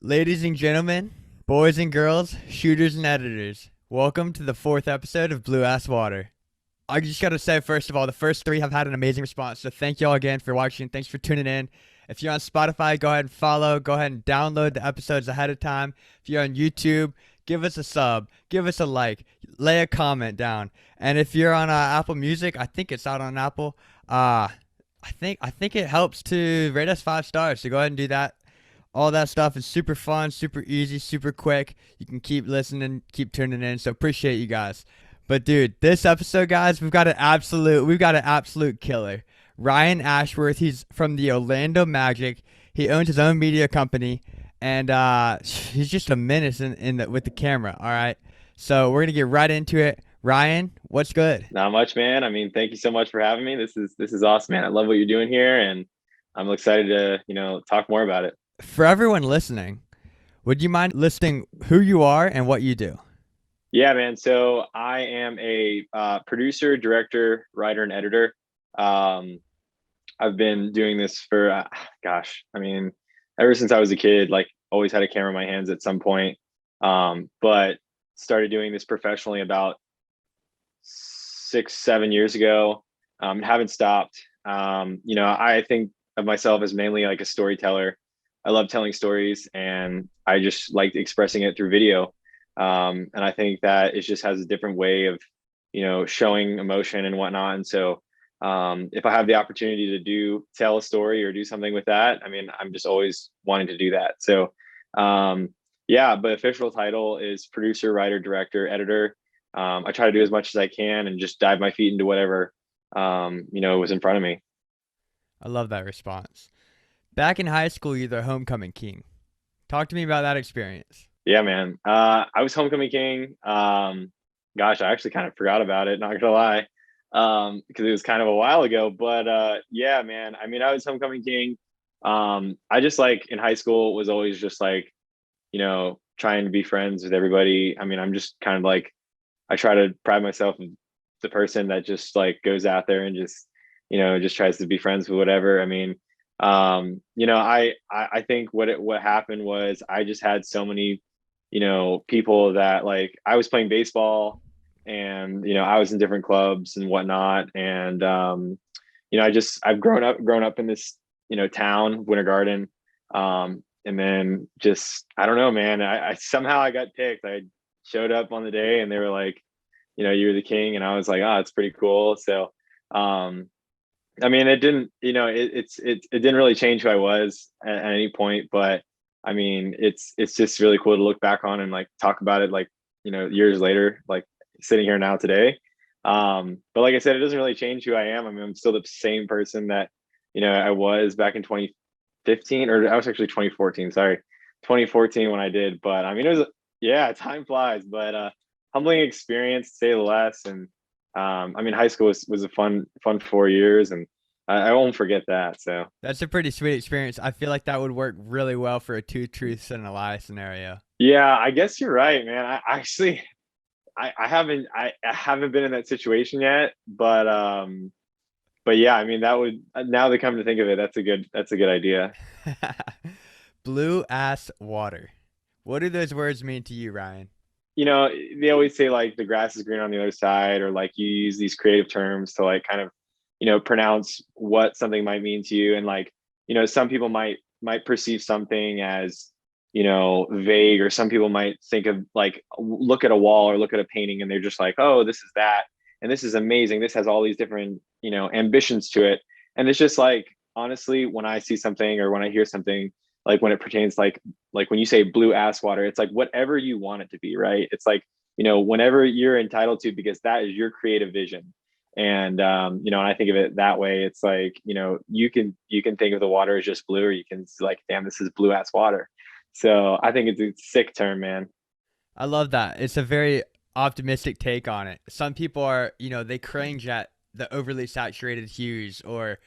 Ladies and gentlemen, boys and girls, shooters and editors, welcome to the fourth episode of Blue Ass Water. I just gotta say, first of all, the first three have had an amazing response, so thank y'all again for watching. Thanks for tuning in. If you're on Spotify, go ahead and follow. Go ahead and download the episodes ahead of time. If you're on YouTube, give us a sub, give us a like, lay a comment down. And if you're on Apple Music, I think it's out on Apple. I think it helps to rate us 5 stars. So go ahead and do that. All that stuff is super fun, super easy, super quick. You can keep listening, keep tuning in. So appreciate you guys. But dude, this episode, guys, we've got an absolute killer. Ryan Ashworth, he's from the Orlando Magic. He owns his own media company, and he's just a menace with the camera. All right, so we're gonna get right into it. Ryan, what's good? Not much, man. I mean, thank you so much for having me. This is awesome, man. I love what you're doing here, and I'm excited to talk more about it. For everyone listening, would you mind listing who you are and what you do? Yeah, man. So I am a producer, director, writer, and editor. Um, I've been doing this for I mean, ever since I was a kid. Like, always had a camera in my hands at some point. But started doing this professionally about 6, 7 years ago. Haven't stopped. I think of myself as mainly like a storyteller. I love telling stories, and I just like expressing it through video. And I think that it just has a different way of, showing emotion and whatnot. And so, if I have the opportunity to tell a story or do something with that, I mean, I'm just always wanting to do that. So, yeah, but official title is producer, writer, director, editor. I try to do as much as I can and just dive my feet into whatever, was in front of me. I love that response. Back in high school, you're the homecoming king. Talk to me about that experience. Yeah, man. I was homecoming king. Gosh, I actually kind of forgot about it, not gonna lie, because it was kind of a while ago. But yeah, man. I mean, I was homecoming king. I just, like, in high school, was always just like, trying to be friends with everybody. I mean, I'm just kind of like, I try to pride myself in the person that just, like, goes out there and just tries to be friends with whatever. I mean, I think what happened was I just had so many, people that, like, I was playing baseball, and, I was in different clubs and whatnot. And, I've grown up in this, town, Winter Garden. And then, just, I don't know, man, I somehow I got picked. I showed up on the day, and they were like, you're the king. And I was like, oh, it's pretty cool. So, I mean, it didn't, it didn't really change who I was at any point. But I mean, it's just really cool to look back on and, like, talk about it, like, years later, like, sitting here now today. But like I said, it doesn't really change who I am. I mean, I'm still the same person that, I was back in 2015, or I was actually 2014, sorry, 2014 when I did. But I mean, yeah, time flies. But humbling experience, to say the less. And I mean, high school was a fun 4 years, and I won't forget that. So That's a pretty sweet experience. I feel like that would work really well for a two truths and a lie scenario. yeah, I guess you're right, man. I actually, I haven't been in that situation yet. But yeah, I mean, that would, now that come to think of it, that's a good idea. Blue ass water. What do those words mean to you, Ryan? They always say, like, the grass is green on the other side, or, like, you use these creative terms to, like, kind of, pronounce what something might mean to you. And, like, some people might perceive something as, vague, or some people might think of, like, look at a wall or look at a painting, and they're just like, oh, this is that, and this is amazing, this has all these different, ambitions to it. And it's just like, honestly, when I see something or when I hear something, like, when it pertains, like when you say blue ass water, it's like whatever you want it to be, right? It's like, whenever you're entitled to, because that is your creative vision. And and I think of it that way. It's like, you can think of the water as just blue, or you can, like, damn, this is blue ass water. So I think it's a sick term, man. I love that. It's a very optimistic take on it. Some people are, they cringe at the overly saturated hues or,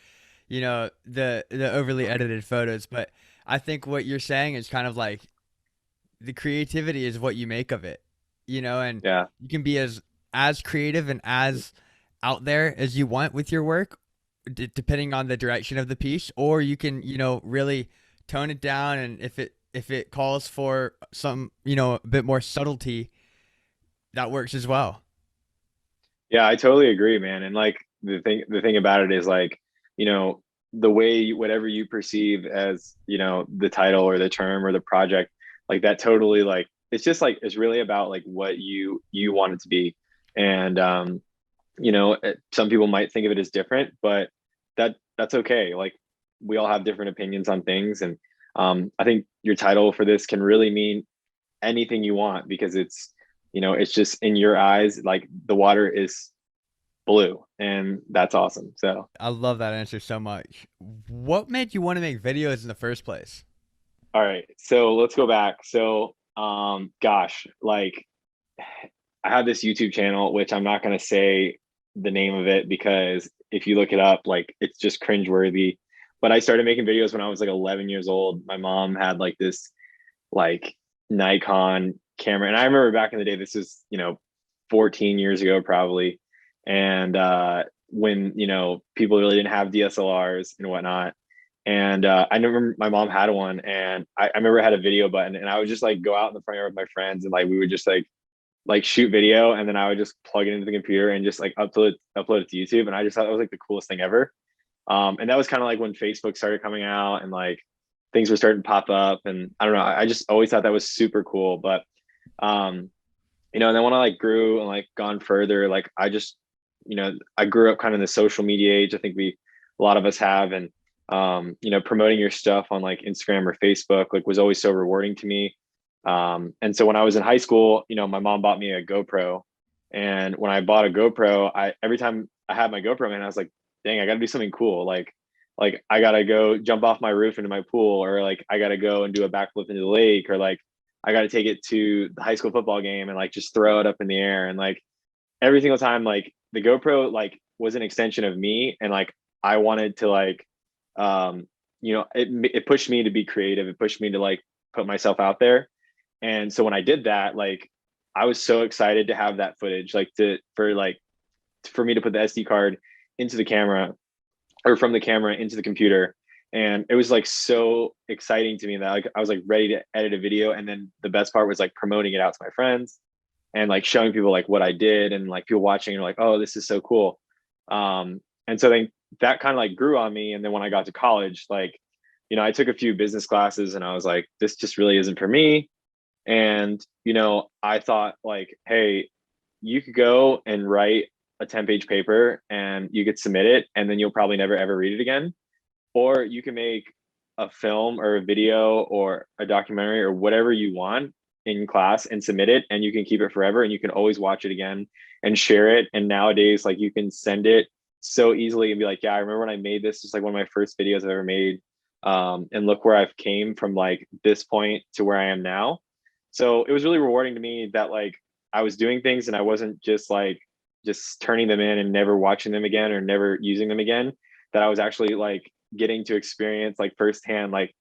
the overly edited photos. But I think what you're saying is kind of like the creativity is what you make of it, and Yeah. you can be as creative and as out there as you want with your work, depending on the direction of the piece, or you can, really tone it down. And if it if it calls for some, a bit more subtlety, that works as well. Yeah, I totally agree, man. And like the thing about it is like, you know, the way whatever you perceive as, the title or the term or the project, like that totally like it's just like it's really about like what you want it to be. And some people might think of it as different, but that's okay. Like we all have different opinions on things, and I think your title for this can really mean anything you want because it's just in your eyes like the water is blue, and that's awesome. So I love that answer so much. What made you want to make videos in the first place? all right, so let's go back. So gosh, like I have this YouTube channel, which I'm not going to say the name of it because if you look it up, like it's just cringeworthy. But I started making videos when I was like 11 years old. My mom had like this like Nikon camera, and I remember back in the day, this is 14 years ago probably, and when people really didn't have DSLRs and whatnot. And I remember my mom had one, and I remember I had a video button, and I would just like go out in the front yard with my friends, and like we would just like shoot video, and then I would just plug it into the computer and just like upload it to YouTube. And I just thought that was like the coolest thing ever. And that was kind of like when Facebook started coming out and like things were starting to pop up. And I don't know, I just always thought that was super cool. But and then when I like grew and like gone further, like I grew up kind of in the social media age. I think a lot of us have, and promoting your stuff on like Instagram or Facebook like was always so rewarding to me. And so when I was in high school, my mom bought me a GoPro. And when I bought a GoPro, every time I had my GoPro, man, I was like, dang, I gotta do something cool. Like I gotta go jump off my roof into my pool, or like I gotta go and do a backflip into the lake, or like I gotta take it to the high school football game and like just throw it up in the air. And like every single time, like the GoPro like was an extension of me. And like I wanted to like it pushed me to be creative. It pushed me to like put myself out there. And so when I did that, like I was so excited to have that footage, like for me to put the SD card into the camera, or from the camera into the computer. And it was like so exciting to me that like I was like ready to edit a video. And then the best part was like promoting it out to my friends and like showing people like what I did, and like people watching and like, oh, this is so cool. And so then that kind of like grew on me. And then when I got to college, like, I took a few business classes, and I was like, this just really isn't for me. And, I thought like, hey, you could go and write a 10-page paper and you could submit it, and then you'll probably never ever read it again. Or you can make a film or a video or a documentary or whatever you want in class and submit it, and you can keep it forever, and you can always watch it again and share it. And nowadays, like you can send it so easily and be like, yeah, I remember when I made this. It's like one of my first videos I've ever made. And look where I've came from, like this point to where I am now. So it was really rewarding to me that like I was doing things, and I wasn't just turning them in and never watching them again or never using them again. That I was actually like getting to experience like firsthand, like,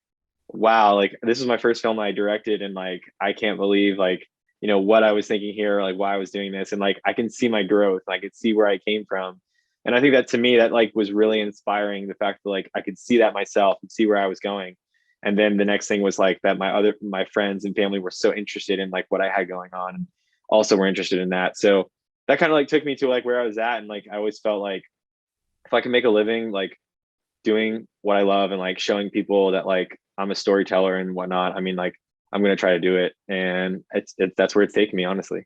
wow, like this is my first film I directed, and like I can't believe like, what I was thinking here, like why I was doing this. And like I can see my growth, I could see where I came from. And I think that to me that like was really inspiring, the fact that like I could see that myself and see where I was going. And then the next thing was like that my friends and family were so interested in like what I had going on, and also were interested in that. So that kind of like took me to like where I was at. And like I always felt like if I can make a living like doing what I love and like showing people that like I'm a storyteller and whatnot, I mean, like I'm gonna try to do it. And that's where it's taking me, honestly.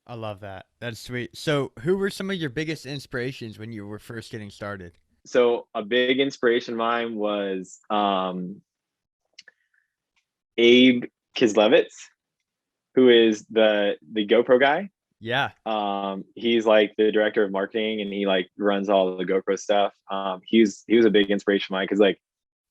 I love that. That's sweet. So, who were some of your biggest inspirations when you were first getting started? So a big inspiration of mine was Abe Kislevitz, who is the GoPro guy. Yeah. He's like the director of marketing, and he like runs all the GoPro stuff. He was a big inspiration of mine because like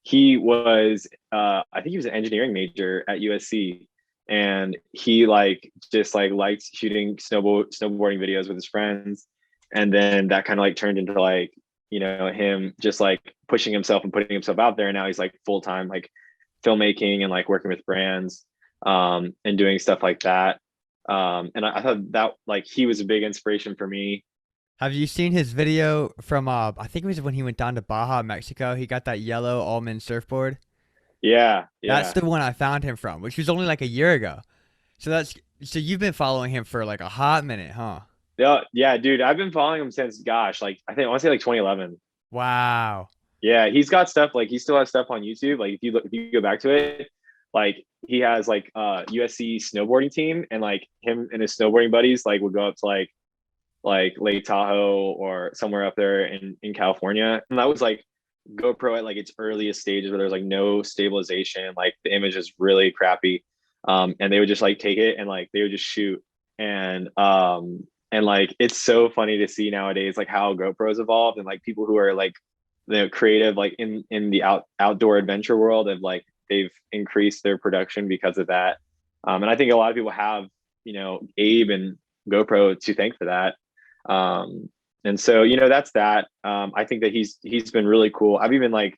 he was I think he was an engineering major at USC, and he like just like liked shooting snowboarding videos with his friends. And then that kind of like turned into like him just like pushing himself and putting himself out there. And now he's like full-time like filmmaking and like working with brands, and doing stuff like that. And I thought that like he was a big inspiration for me. Have you seen his video from I think it was when he went down to Baja, Mexico. He got that yellow almond surfboard. Yeah, That's yeah. the one I found him from, which was only like a year ago. So you've been following him for like a hot minute, huh? Yeah, yeah, dude. I've been following him since, gosh, like I think I want to say like 2011. Wow. Yeah, he's got stuff like he still has stuff on YouTube. Like if you go back to it, like he has like USC snowboarding team, and like him and his snowboarding buddies like would go up to like Lake Tahoe or somewhere up there in California. And that was like GoPro at like its earliest stages where there's like no stabilization, like the image is really crappy. And they would just like take it and like they would just shoot. And like it's so funny to see nowadays like how GoPro's evolved, and like people who are like the creative like in the outdoor adventure world have like they've increased their production because of that. And I think a lot of people have, Abe and GoPro to thank for that. And so, that's that. I think that he's been really cool. I've even like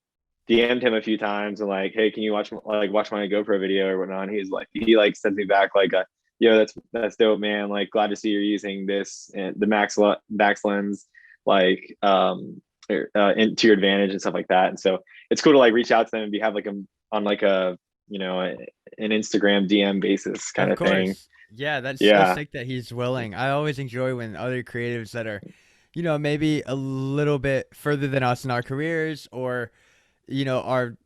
DM'd him a few times and like, hey, can you watch my GoPro video or whatnot? And he like sends me back like yo, that's dope, man. Like glad to see you're using this and the max lens like into your advantage and stuff like that. And so it's cool to like reach out to them and have like on like a an Instagram DM basis kind Of of thing. course. Yeah, that's so Yeah. sick that he's willing. I always enjoy when other creatives that are, maybe a little bit further than us in our careers or, are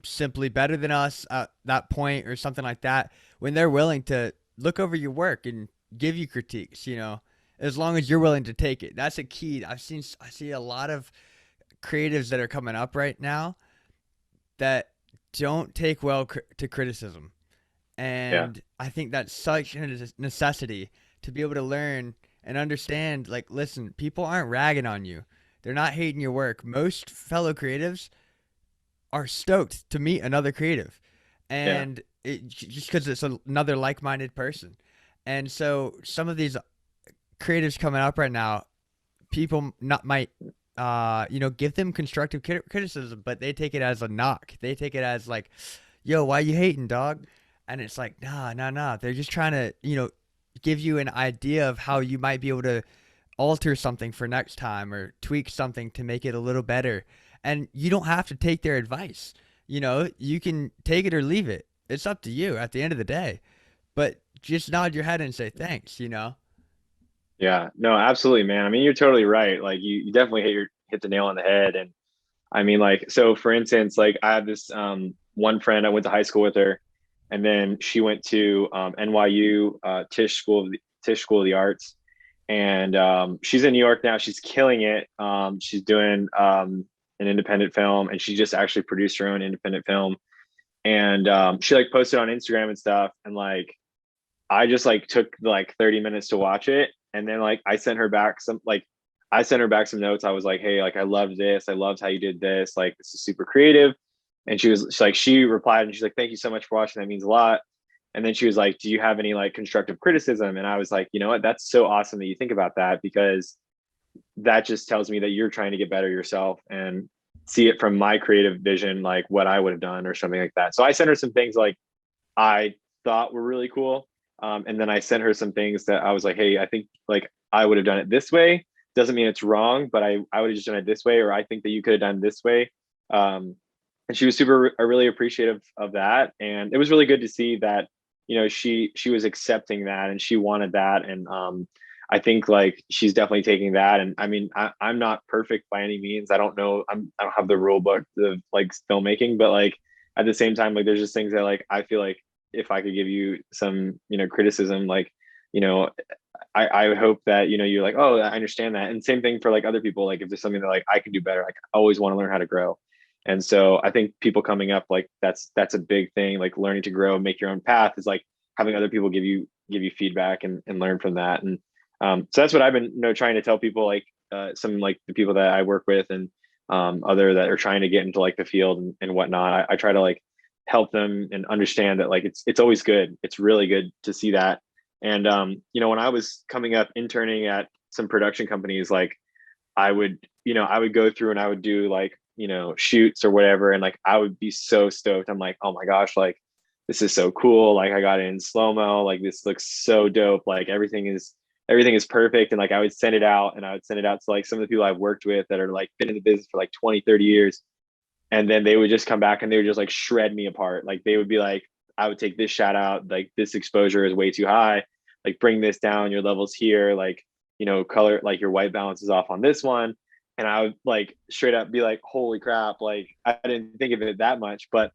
simply better than us at that point or something like that, when they're willing to look over your work and give you critiques, as long as you're willing to take it. That's a key. I see a lot of creatives that are coming up right now that don't take well to criticism. Yeah. And I think that's such a necessity to be able to learn and understand, like, listen, people aren't ragging on you. They're not hating your work. Most fellow creatives are stoked to meet another creative, Yeah. and just because it's another like-minded person. And so some of these creatives coming up right now, people not might give them constructive criticism, but they take it as a knock. They take it as like, yo, why you hating, dog? And it's like, nah. They're just trying to, give you an idea of how you might be able to alter something for next time or tweak something to make it a little better. And you don't have to take their advice. You can take it or leave it. It's up to you at the end of the day. But just nod your head and say thanks. Yeah, no, absolutely, man. I mean, you're totally right. Like you definitely hit the nail on the head. And I mean, like, so for instance, like I have this one friend I went to high school with her, and then she went to NYU Tisch School of the Arts, and she's in New York now. She's killing it. She's doing an independent film, and she just actually produced her own independent film. And she like posted on Instagram and stuff, and like I just like took like 30 minutes to watch it. And then like I sent her back some notes. I was like, hey, like I loved this. I loved how you did this. Like this is super creative. And she replied and she's like, thank you so much for watching. That means a lot. And then she was like, do you have any like constructive criticism? And I was like, you know what? That's so awesome that you think about that, because that just tells me that you're trying to get better yourself and see it from my creative vision, like what I would have done or something like that. So I sent her some things like I thought were really cool. And then I sent her some things that I was like, hey, I think like I would have done it this way. Doesn't mean it's wrong, but I would have just done it this way, or I think that you could have done this way. And she was really appreciative of that. And it was really good to see that, she was accepting that and she wanted that. And I think like she's definitely taking that. And I mean, I'm not perfect by any means. I don't know. I don't have the rule book of like filmmaking, but like at the same time, like there's just things that like I feel like if I could give you some, criticism, like, you know, I would hope that, you're like, oh, I understand that. And same thing for like other people. Like if there's something that like I can do better, like I always want to learn how to grow. And so I think people coming up, like that's a big thing, like learning to grow and make your own path is like having other people give you feedback and learn from that. And so that's what I've been, trying to tell people, like some like the people that I work with and other that are trying to get into like the field and whatnot. I try to like help them and understand that like it's always good. It's really good to see that. And when I was coming up interning at some production companies, like I would go through and I would do like, shoots or whatever. And like I would be so stoked. I'm like, oh my gosh, like this is so cool. Like I got it in slow-mo. Like this looks so dope. Like everything is perfect. And like I would send it out and I would send it out to like some of the people I've worked with that are like been in the business for like 20, 30 years. And then they would just come back and they would just like shred me apart. Like they would be like, I would take this shot out, like this exposure is way too high, like bring this down, your levels here, like, color, like your white balance is off on this one. And I would like straight up be like, holy crap, like I didn't think of it that much. But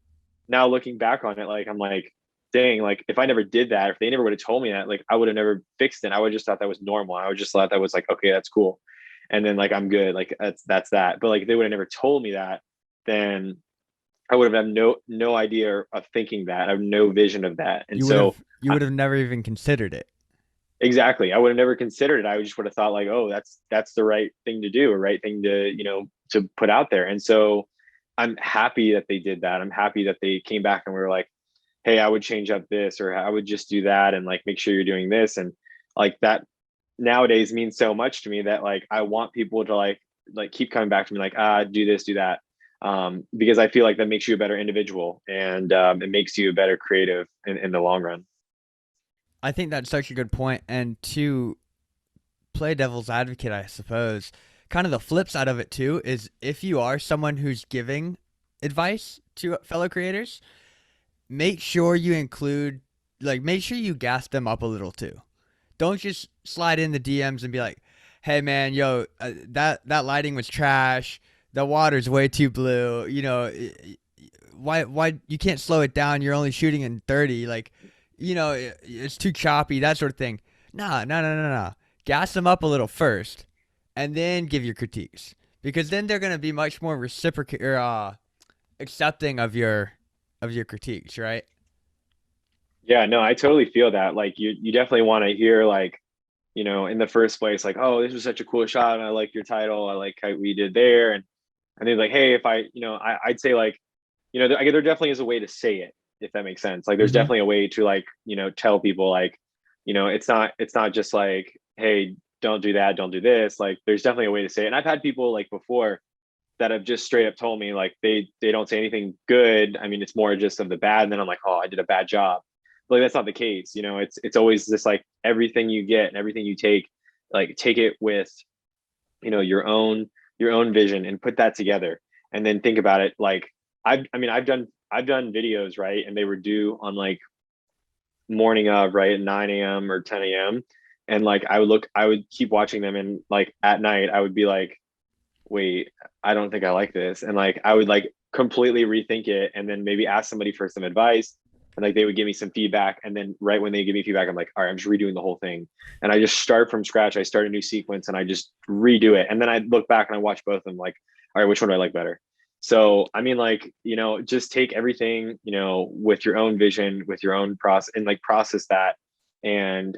now looking back on it, like I'm like, dang, like if I never did that, if they never would have told me that, like I would have never fixed it. I would just thought that was normal. I would just thought that was like, okay, that's cool. And then like I'm good. Like that's that. But like if they would have never told me that, then I would have had no idea of thinking that. I have no vision of that. And so You would have never even considered it. exactly, I would have never considered it. I just would have thought like, oh, that's the right thing to do, a right thing to, to put out there. And so I'm happy that they did that. I'm happy that they came back and were like, hey, I would change up this, or I would just do that, and like make sure you're doing this. And like that nowadays means so much to me that like I want people to like keep coming back to me like, do this, do that. Because I feel like that makes you a better individual, and it makes you a better creative in the long run. I think that's such a good point. And to play devil's advocate, I suppose, kind of the flip side of it too is if you are someone who's giving advice to fellow creators, make sure you include, like, make sure you gas them up a little too. Don't just slide in the DMs and be like, "Hey man, yo, that lighting was trash. The water's way too blue. Why you can't slow it down? You're only shooting in 30. Like, it's too choppy, that sort of thing." Nah, no, no, no, no. Gas them up a little first, and then give your critiques, because then they're gonna be much more reciprocal or accepting of your critiques, right? Yeah, no, I totally feel that. Like you definitely want to hear like, in the first place, like, oh, this was such a cool shot, and I like your title, I like how we did there, and then like, hey, if I'd say like, there definitely is a way to say it, if that makes sense. Like, there's Mm-hmm. definitely a way to like, tell people like, it's not just like, hey, don't do that, don't do this. Like, there's definitely a way to say it. And I've had people like before that have just straight up told me like they don't say anything good. I mean, it's more just of the bad, and then I'm like, oh, I did a bad job. But, like, that's not the case. It's always just like everything you get and everything you take, like take it with your own vision and put that together, and then think about it. Like I've done videos, right, and they were due on like morning of, right, at 9 a.m or 10 a.m, and like I would keep watching them, and like at night I would be like, wait, I don't think I like this. And like I would like completely rethink it, and then maybe ask somebody for some advice, and like they would give me some feedback. And then right when they give me feedback, I'm like, all right, I'm just redoing the whole thing. And I just start from scratch. I start a new sequence and I just redo it. And then I look back and I watch both of them like, all right, which one do I like better? So I mean, like, just take everything, with your own vision, with your own process, and like process that. And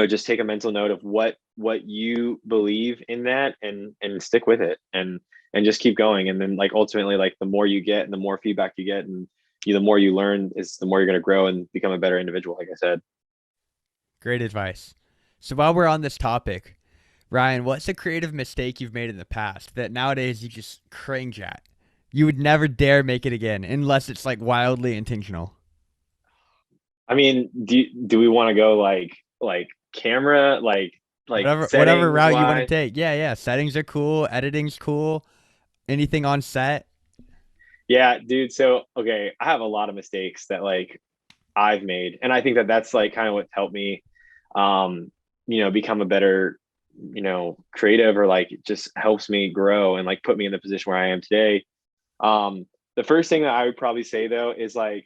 just take a mental note of what you believe in that, and stick with it, and just keep going. And then like ultimately, like the more you get and the more feedback you get, and the more you learn, is the more you're going to grow and become a better individual, like I said. Great advice. So while we're on this topic, Ryan, what's a creative mistake you've made in the past that nowadays you just cringe at? You would never dare make it again unless it's like wildly intentional. I mean, do we want to go like camera, like Whatever settings route you want to wise? take. Yeah, yeah. Settings are cool. Editing's cool. Anything on set. Yeah, dude. So okay, I have a lot of mistakes that like I've made, and I think that that's like kind of what's helped me, um, become a better, creative, or like it just helps me grow and like put me in the position where I am today. Um, the first thing that I would probably say though is like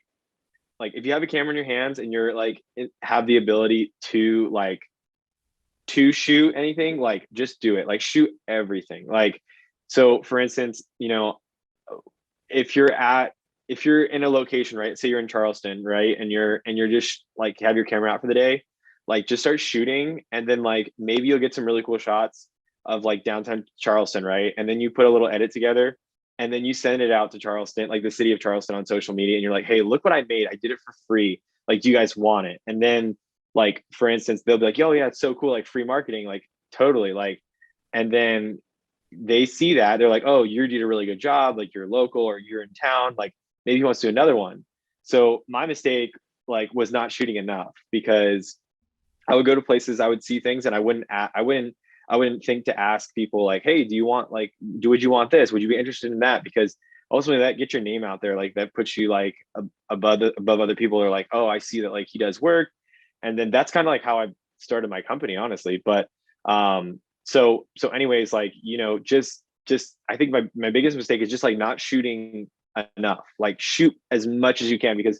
if you have a camera in your hands and you're like have the ability to shoot anything, like just do it. Like shoot everything. Like, so for instance, if you're at if you're in a location, right? Say you're in Charleston, right? And you're just like have your camera out for the day, like just start shooting, and then like maybe you'll get some really cool shots of like downtown Charleston, right? And then you put a little edit together, and then you send it out to Charleston, like the city of Charleston, on social media, and you're like, hey, look what I made. I did it for free. Like, do you guys want it? And then like for instance, they'll be like, oh yeah, it's so cool, like free marketing, like totally, like, and then they see that, they're like, oh, you did a really good job, like you're local or you're in town, like maybe he wants to do another one. So my mistake like was not shooting enough, because I would go to places, I would see things, and I wouldn't I wouldn't think to ask people like, hey, do you want like, would you want this? Would you be interested in that? Because ultimately that gets your name out there. Like that puts you like above other people are like, oh, I see that like he does work. And then that's kind of like how I started my company, honestly. But so anyways, like, just I think my biggest mistake is just like not shooting enough. Like shoot as much as you can, because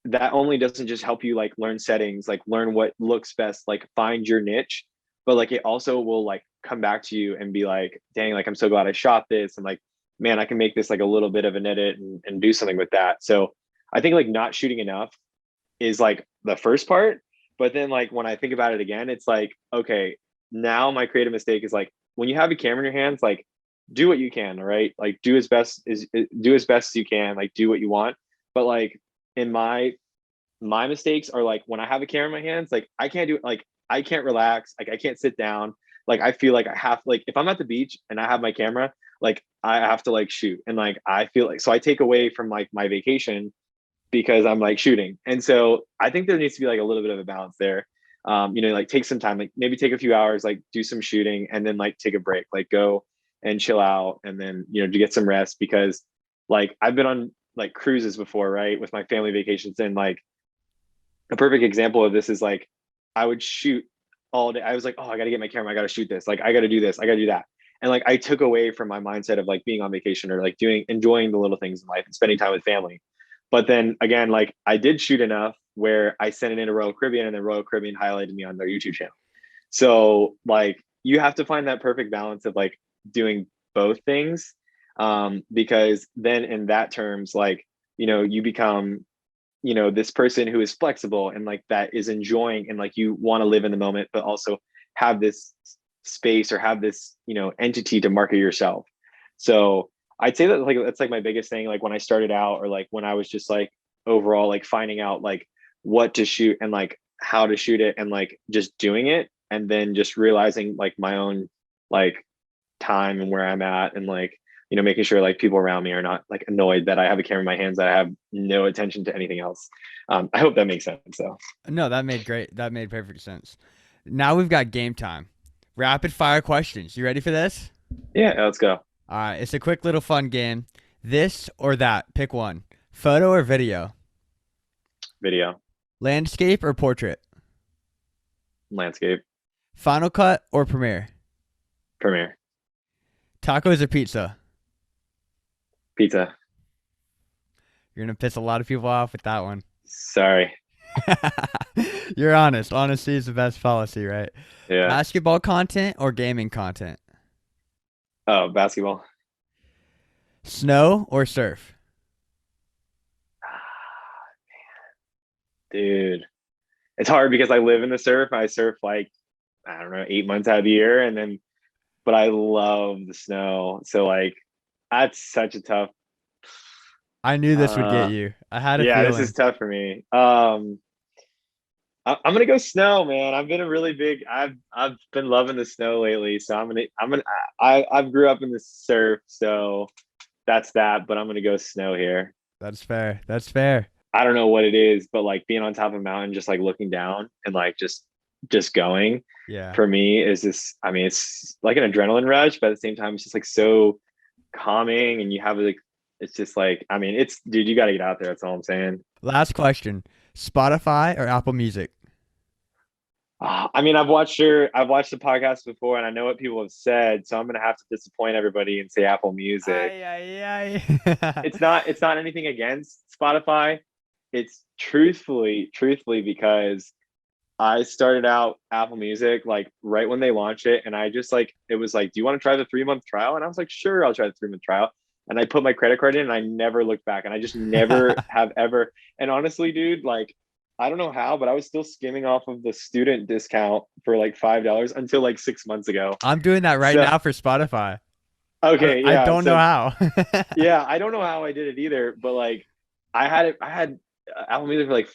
that only doesn't just help you like learn settings, like learn what looks best, like find your niche, but like it also will like come back to you and be like, dang, like I'm so glad I shot this, and like, man, I can make this like a little bit of an edit and do something with that. So I think like not shooting enough is like the first part. But then like when I think about it again, it's like, okay, now my creative mistake is like when you have a camera in your hands, like do what you can, right? Like do as best as you can, like do what you want. But like in my mistakes are like when I have a camera in my hands, like I can't do it, like I can't relax, like I can't sit down. Like I feel like I have, like if I'm at the beach and I have my camera, like I have to like shoot. And like I feel like, so I take away from like my vacation because I'm like shooting. And so I think there needs to be like a little bit of a balance there. Like take some time, like maybe take a few hours, like do some shooting, and then like take a break, like go and chill out, and then to get some rest. Because like I've been on like cruises before, right, with my family vacations, and like a perfect example of this is like I would shoot all day. I was like, oh, I got to get my camera, I got to shoot this, like I got to do this, I got to do that. And like I took away from my mindset of like being on vacation, or like enjoying the little things in life and spending time with family. But then again, like I did shoot enough where I sent it into Royal Caribbean, and then Royal Caribbean highlighted me on their YouTube channel. So like you have to find that perfect balance of like doing both things, because then in that terms, like you become this person who is flexible and like that is enjoying, and like you want to live in the moment, but also have this space or have this entity to market yourself. So I'd say that like that's like my biggest thing, like when I started out, or like when I was just like overall like finding out like what to shoot and like how to shoot it, and like just doing it, and then just realizing like my own like time and where I'm at, and like making sure like people around me are not like annoyed that I have a camera in my hands, that I have no attention to anything else. I hope that makes sense. So No, that made perfect sense. Now we've got game time. Rapid fire questions. You ready for this? yeah, let's go. All right, it's a quick little fun game. This or that, pick one. Photo or video? Video. Landscape or portrait? Landscape. Final Cut or Premiere? Premiere. Tacos or pizza? Pizza. You're gonna piss a lot of people off with that one. Sorry. You're honest. Honesty is the best policy, right? Yeah. Basketball content or gaming content? Oh, basketball. Snow or surf? Dude, it's hard because I live in the surf. I surf like, I don't know, 8 months out of the year, and then but I love the snow. So like that's such a tough. I knew this would get you. I had a Yeah, this feeling. is tough for me. I'm gonna go snow, man. I've been a really big. I've been loving the snow lately, so I've grew up in the surf, so that's that. But I'm gonna go snow here. That's fair. That's fair. I don't know what it is, but like being on top of a mountain, just like looking down and like just going, Yeah. for me is this. I mean, it's like an adrenaline rush, but at the same time, it's just like so calming, and you have like, it's just like, I mean, it's, dude, you got to get out there. That's all I'm saying. Last question. Spotify or Apple Music? I mean, I've watched the podcast before, and I know what people have said, so I'm gonna have to disappoint everybody and say Apple Music. Ay, ay, ay. It's not anything against Spotify. It's truthfully because I started out Apple Music like right when they launched it, and I just like, it was like, do you want to try the 3-month trial? And I was like, sure, I'll try the 3-month trial. And I put my credit card in, and I never looked back, and I just never have ever. And honestly, dude, like, I don't know how, but I was still skimming off of the student discount for like $5 until like 6 months ago. I'm doing that right So, now for Spotify. okay, I yeah. don't know how. Yeah, I don't know how I did it either, but like I had Apple Music for like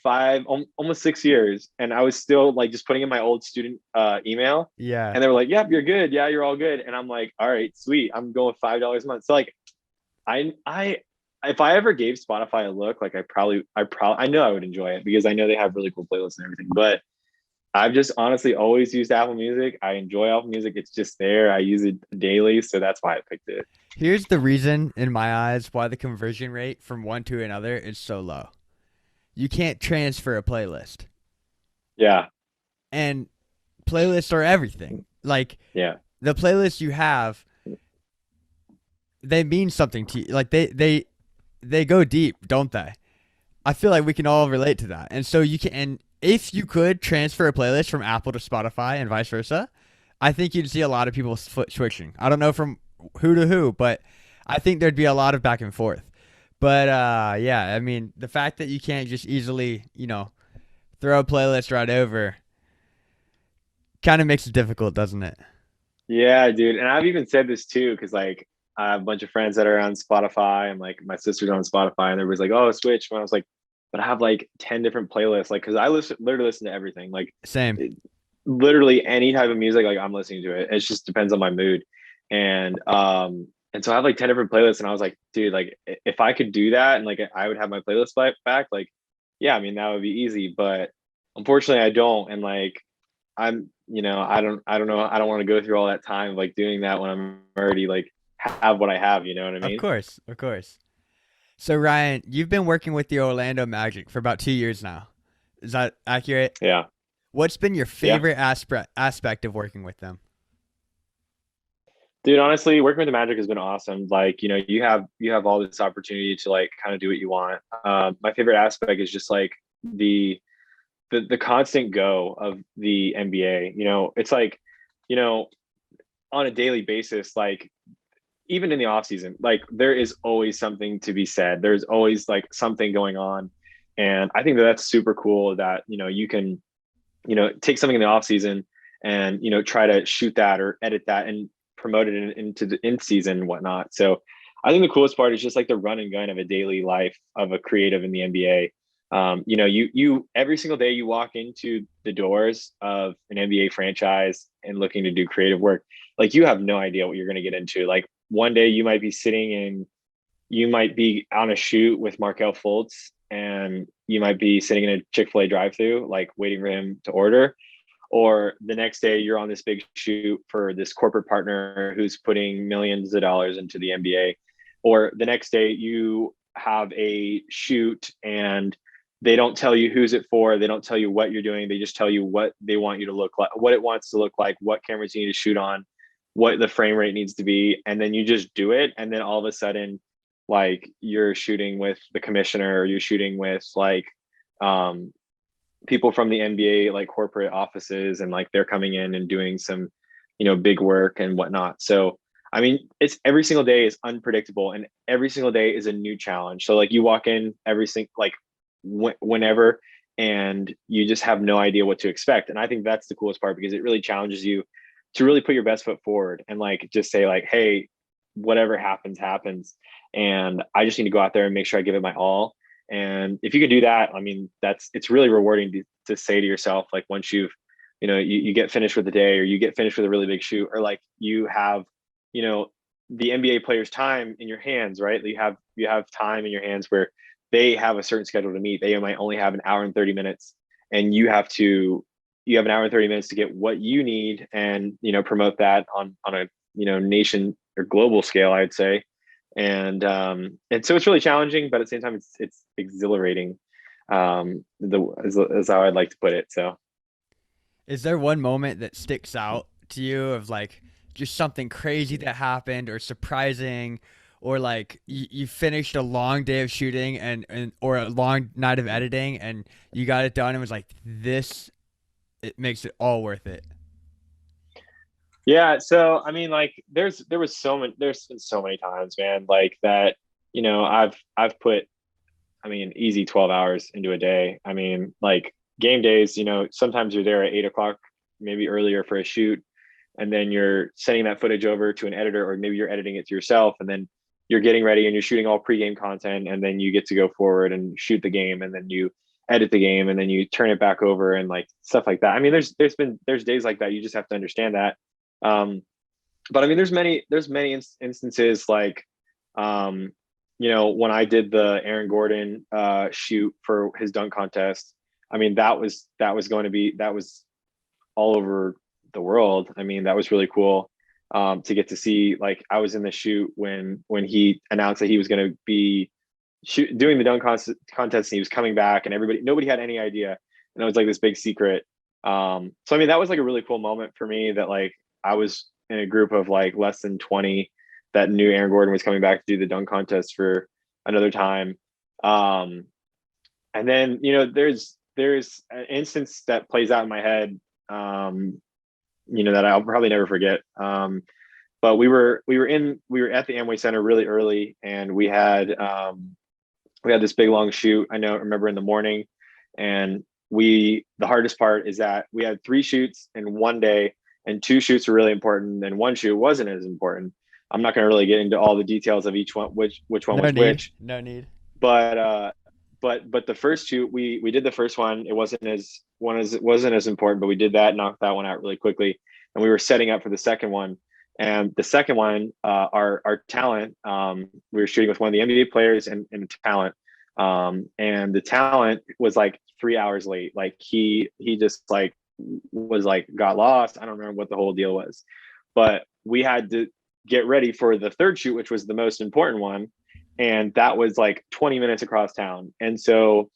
almost 6 years, and I was still like just putting in my old student email, Yeah. and they were like, "Yep, you're good. Yeah, you're all good." And I'm like, "All right, sweet. I'm going with $5 a month." So like, I if I ever gave Spotify a look, like I know I would enjoy it because I know they have really cool playlists and everything. But I've just honestly always used Apple Music. I enjoy Apple Music. It's just there. I use it daily, so that's why I picked it. Here's the reason, in my eyes, why the conversion rate from one to another is so low. You can't transfer a playlist, Yeah, and playlists are everything. Like yeah, the playlists you have, they mean something to you. Like they go deep, don't they? I feel like we can all relate to that. And so you can, and if you could transfer a playlist from Apple to Spotify and vice versa, I think you'd see a lot of people switching. I don't know from who to who, but I think there'd be a lot of back and forth. But yeah, I mean, the fact that you can't just easily, throw a playlist right over kind of makes it difficult, doesn't it? yeah, dude. And I've even said this too, because like I have a bunch of friends that are on Spotify, and like my sister's on Spotify, and everybody's like, "Oh, switch." When I was like, "But I have like 10 different playlists." Like, because I literally listen to everything. Like, Same. it, literally any type of music. Like, I'm listening to it. It just depends on my mood, and so I have like 10 different playlists, and I was like, dude, like if I could do that, and like I would have my playlist back, like, yeah, I mean that would be easy, but unfortunately I don't, and like I don't know. I don't want to go through all that time like doing that when I'm already like have what I have. You know what I Of mean? course, of course. So Ryan, you've been working with the Orlando Magic for about 2 years now. Is that accurate? Yeah. What's been your Yeah. favorite aspect of working with them? Dude, honestly, working with the Magic has been awesome. Like, you have all this opportunity to like kind of do what you want. My favorite aspect is just like the the constant go of the NBA. It's like, you know, on a daily basis, like even in the off season, like there is always something to be said. There's always like something going on. And I think that that's super cool that, you can, take something in the off season and, try to shoot that or edit that and promote it into the in season and whatnot. So I think the coolest part is just like the run and gun of a daily life of a creative in the NBA. You every single day you walk into the doors of an NBA franchise and looking to do creative work, like you have no idea what you're going to get into. Like one day you might be on a shoot with Markel Fultz, and you might be sitting in a Chick-fil-A drive-through, like waiting for him to order. Or the next day you're on this big shoot for this corporate partner who's putting millions of dollars into the NBA. Or the next day you have a shoot and they don't tell you who's it for. They don't tell you what you're doing. They just tell you what they want you to look like, what it wants to look like, what cameras you need to shoot on, what the frame rate needs to be. And then you just do it. And then all of a sudden, like you're shooting with the commissioner, or you're shooting with like um, people from the NBA, like corporate offices, and like they're coming in and doing some, big work and whatnot. So, I mean, it's every single day is unpredictable, and every single day is a new challenge. So, like, you walk in every single, like, whenever, and you just have no idea what to expect. And I think that's the coolest part, because it really challenges you to really put your best foot forward and like just say, like, hey, whatever happens, happens. And I just need to go out there and make sure I give it my all. And if you can do that, I mean, it's really rewarding to say to yourself, like once you get finished with the day, or you get finished with a really big shoot, or like you have, you know, the NBA players' time in your hands, right? You have time in your hands where they have a certain schedule to meet. They might only have an hour and 30 minutes, and you have an hour and 30 minutes to get what you need, and promote that on a nation or global scale, I'd say. And so it's really challenging, but at the same time it's exhilarating, is how I'd like to put it. So Is there one moment that sticks out to you of like just something crazy that happened or surprising, or like you finished a long day of shooting and or a long night of editing and you got it done and was like this, it makes it all worth it? yeah, so I mean, like there's been so many times, man, like that, I've put, I mean, easy 12 hours into a day. I mean, like game days, sometimes you're there at 8 o'clock, maybe earlier for a shoot, and then you're sending that footage over to an editor, or maybe you're editing it to yourself, and then you're getting ready and you're shooting all pregame content, and then you get to go forward and shoot the game, and then you edit the game, and then you turn it back over and like stuff like that. I mean, there's days like that. You just have to understand that. Um, but I mean, there's many instances like, when I did the Aaron Gordon shoot for his dunk contest. I mean, that was going to be, that was all over the world. I mean, that was really cool to get to see. Like, I was in the shoot when he announced that he was going to be doing the contest, and he was coming back, and nobody had any idea, and it was like this big secret. So I mean, that was like a really cool moment for me, that like I was in a group of like less than 20 that knew Aaron Gordon was coming back to do the dunk contest for another time. Um, and then, there's an instance that plays out in my head, that I'll probably never forget. But we were at the Amway Center really early, and we had this big long shoot. Remember in the morning, and the hardest part is that we had 3 shoots in one day, and 2 shoots were really important, and 1 shoot wasn't as important. I'm not going to really get into all the details of each one, which one was which. No need. But the first shoot, we did the first one. It wasn't as important, but we did that, knocked that one out really quickly, and we were setting up for the second one. And the second one, our talent, we were shooting with one of the NBA players and talent, and the talent was like 3 hours late. Like he just like was like got lost. I don't remember what the whole deal was, but we had to get ready for the third shoot, which was the most important one, and that was like 20 minutes across town. And so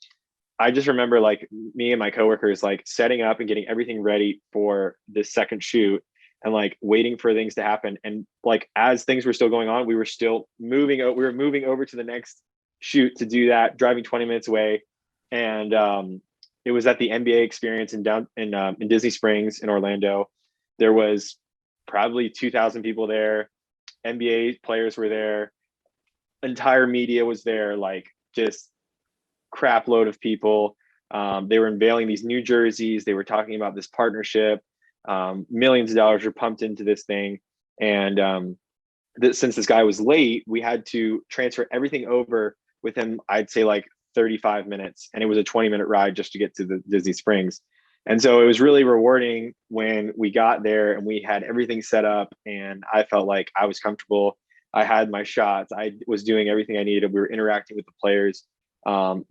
I just remember like me and my coworkers like setting up and getting everything ready for this second shoot, and like waiting for things to happen. And like as things were still going on, we were moving over to the next shoot to do that, driving 20 minutes away. And it was at the NBA experience in Disney Springs in Orlando. There was probably 2,000 people there. NBA players were there. Entire media was there, like just crap load of people. They were unveiling these new jerseys. They were talking about this partnership. Millions of dollars were pumped into this thing. And since this guy was late, we had to transfer everything over within, I'd say, like 35 minutes. And it was a 20-minute ride just to get to the Disney Springs. And so it was really rewarding when we got there and we had everything set up, and I felt like I was comfortable. I had my shots. I was doing everything I needed. We were interacting with the players,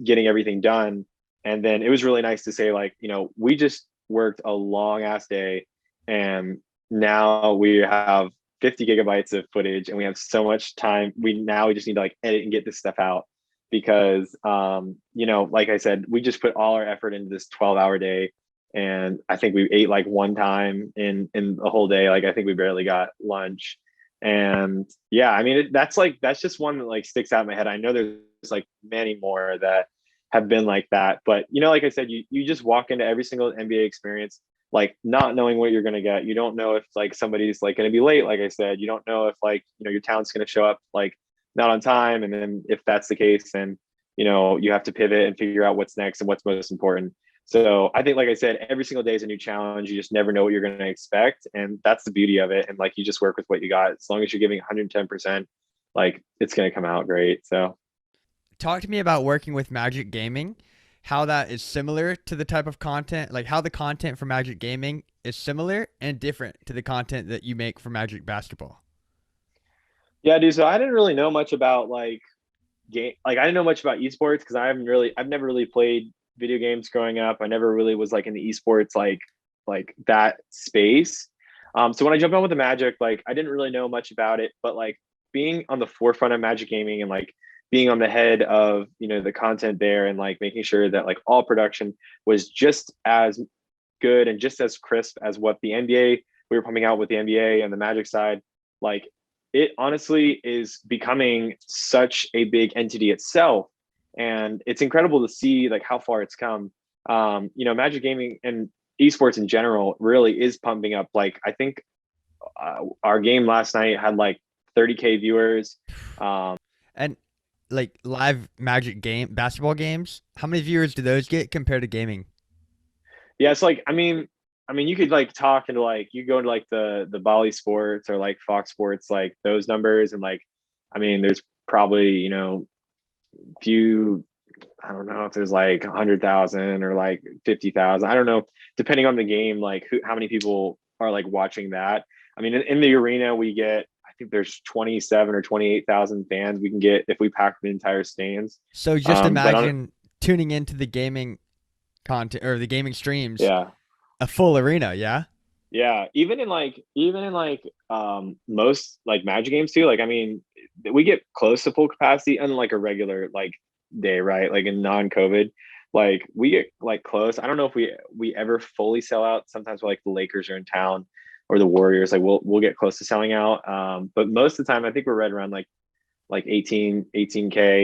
getting everything done. And then it was really nice to say, like, we just worked a long ass day, and now we have 50 gigabytes of footage, and we have so much time. We just need to like edit and get this stuff out, because like I said, we just put all our effort into this 12-hour day. And I think we ate like one time in the whole day. Like, I think we barely got lunch. And yeah, I mean, that's just one that like sticks out in my head. I know there's like many more that have been like that, but like I said, you just walk into every single NBA experience, like not knowing what you're going to get. You don't know if like somebody's like going to be late. Like I said, you don't know if like, your talent's going to show up like not on time. And then if that's the case, then, you have to pivot and figure out what's next and what's most important. So I think, like I said, every single day is a new challenge. You just never know what you're going to expect. And that's the beauty of it. And like, you just work with what you got. As long as you're giving 110%, like it's going to come out great. So Talk to me about working with Magic Gaming, how that is similar to the type of content, like how the content for Magic Gaming is similar and different to the content that you make for Magic Basketball. yeah, dude. So I didn't really know much about like I didn't know much about esports, because I've never really played video games growing up. I never really was like in the esports, like that space. So when I jumped on with the Magic, like I didn't really know much about it, but like being on the forefront of Magic Gaming and like being on the head of, the content there, and like making sure that like all production was just as good and just as crisp as what the NBA we were pumping out with the NBA and the Magic side, like it honestly is becoming such a big entity itself. And it's incredible to see like how far it's come. Magic Gaming and esports in general really is pumping up. Like I think our game last night had like 30K viewers. And like live Magic basketball games, how many viewers do those get compared to gaming? Yeah, it's like, I mean, you could like talk into like, you go into like the Bally Sports or like Fox Sports, like those numbers. And like, I mean, there's probably, few, I don't know if there's like 100,000 or like 50,000. I don't know, depending on the game, like how many people are like watching that. I mean, in the arena, we get, I think there's 27 or 28,000 fans we can get if we pack the entire stands. So just imagine tuning into the gaming content or the gaming streams. Yeah. A full arena, yeah. Yeah, even in most like Magic games too. Like I mean, we get close to full capacity unlike a regular like day, right? Like in non-COVID, like we get like close. I don't know if we ever fully sell out. Sometimes like the Lakers are in town or the Warriors, like we'll get close to selling out. But most of the time I think we're right around like 18K,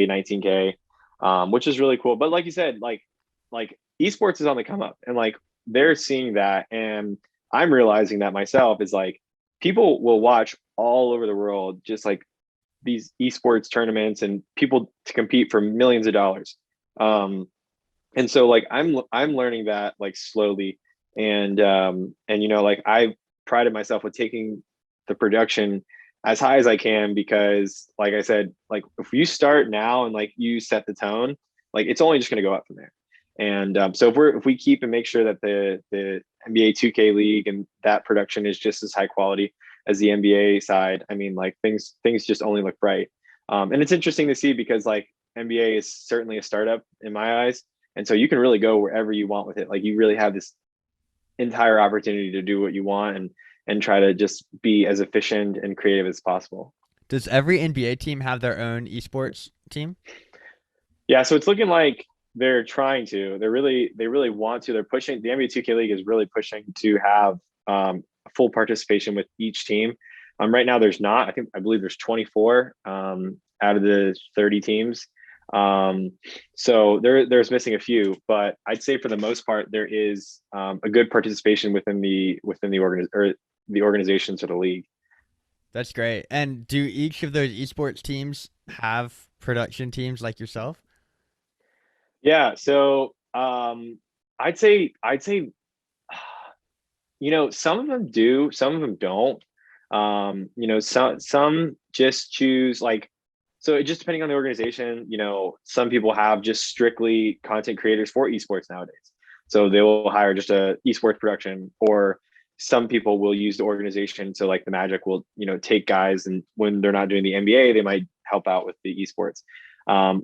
19K, which is really cool. But like you said, like esports is on the come up and like they're seeing that. And I'm realizing that myself is like people will watch all over the world, just like these esports tournaments and people to compete for millions of dollars. Um, and so like I'm learning that like slowly and you know like I prided myself with taking the production as high as I can because like I said like if you start now and like you set the tone like it's only just going to go up from there and so if we keep and make sure that the NBA 2K league and that production is just as high quality as the NBA side I mean like things just only look bright and it's interesting to see because like NBA is certainly a startup in my eyes and so you can really go wherever you want with it. Like you really have this entire opportunity to do what you want and try to just be as efficient and creative as possible. Does every NBA team have their own esports team? Yeah, so it's looking like they're trying to. They really want to. They're pushing. The NBA 2K League is really pushing to have full participation with each team. Right now, there's not. I believe there's 24 out of the 30 teams. Um, so there's missing a few, but I'd say for the most part there is a good participation within the organizations of the league. That's great. And do each of those esports teams have production teams like yourself? Yeah, so I'd say you know some of them do, some of them don't. You know, some just choose like so it just depending on the organization, you know, some people have just strictly content creators for esports nowadays. So they will hire just a esports production or some people will use the organization. So like the Magic will, you know, take guys and when they're not doing the NBA, they might help out with the esports.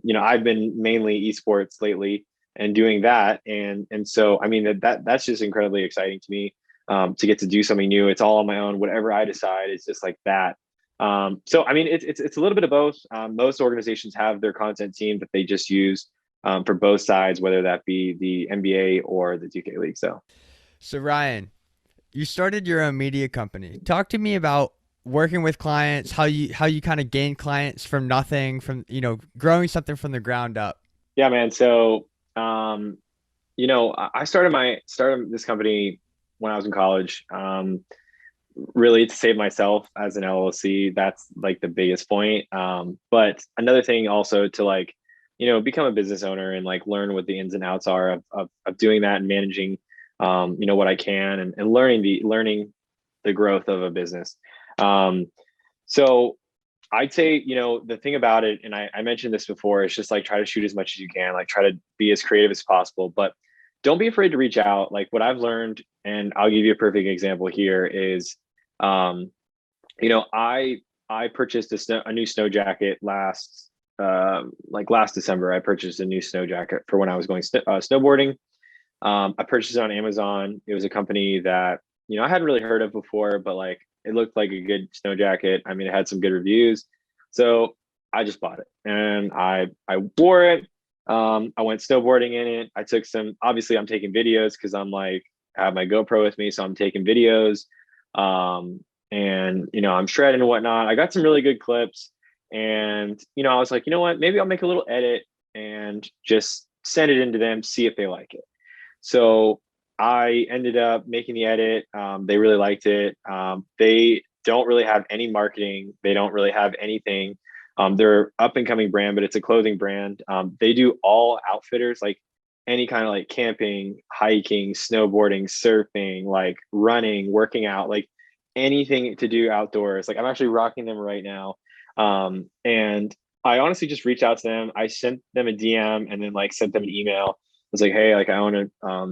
You know, I've been mainly esports lately and doing that. And so I mean that's just incredibly exciting to me to get to do something new. It's all on my own. Whatever I decide, it's just like that. So I mean, it's a little bit of both. Most organizations have their content team that they just use for both sides, whether that be the NBA or the 2K League. So Ryan, you started your own media company. Talk to me about working with clients, how you kind of gain clients from nothing, from growing something from the ground up. Yeah, man. So you know, I started this company when I was in college. Really to save myself as an LLC. That's like the biggest point. But another thing also to like, you know, become a business owner and like learn what the ins and outs are of doing that and managing, you know, what I can and learning the growth of a business. Um, so I'd say, you know, the thing about it, and I mentioned this before, it's just like try to shoot as much as you can, like try to be as creative as possible, but don't be afraid to reach out. Like what I've learned, and I'll give you a perfect example here is, um, you know, I purchased a new snow jacket last December. I purchased a new snow jacket for when I was going snowboarding. I purchased it on Amazon. It was a company that, you know, I hadn't really heard of before, but like it looked like a good snow jacket. I mean, it had some good reviews. So I just bought it and I wore it. I went snowboarding in it. I took some, obviously I'm taking videos because I'm like, I have my GoPro with me. So I'm taking videos. And you know, I'm shredding and whatnot. I got some really good clips. And, you know, I was like, you know what, maybe I'll make a little edit and just send it into them, see if they like it. So I ended up making the edit. They really liked it. They don't really have any marketing. They don't really have anything. They're up and coming brand, but it's a clothing brand. They do all outfitters, like any kind of like camping, hiking, snowboarding, surfing, like running, working out, like anything to do outdoors. Like I'm actually rocking them right now. And I honestly just reached out to them. I sent them a DM and then like sent them an email. I was like, hey, like I own a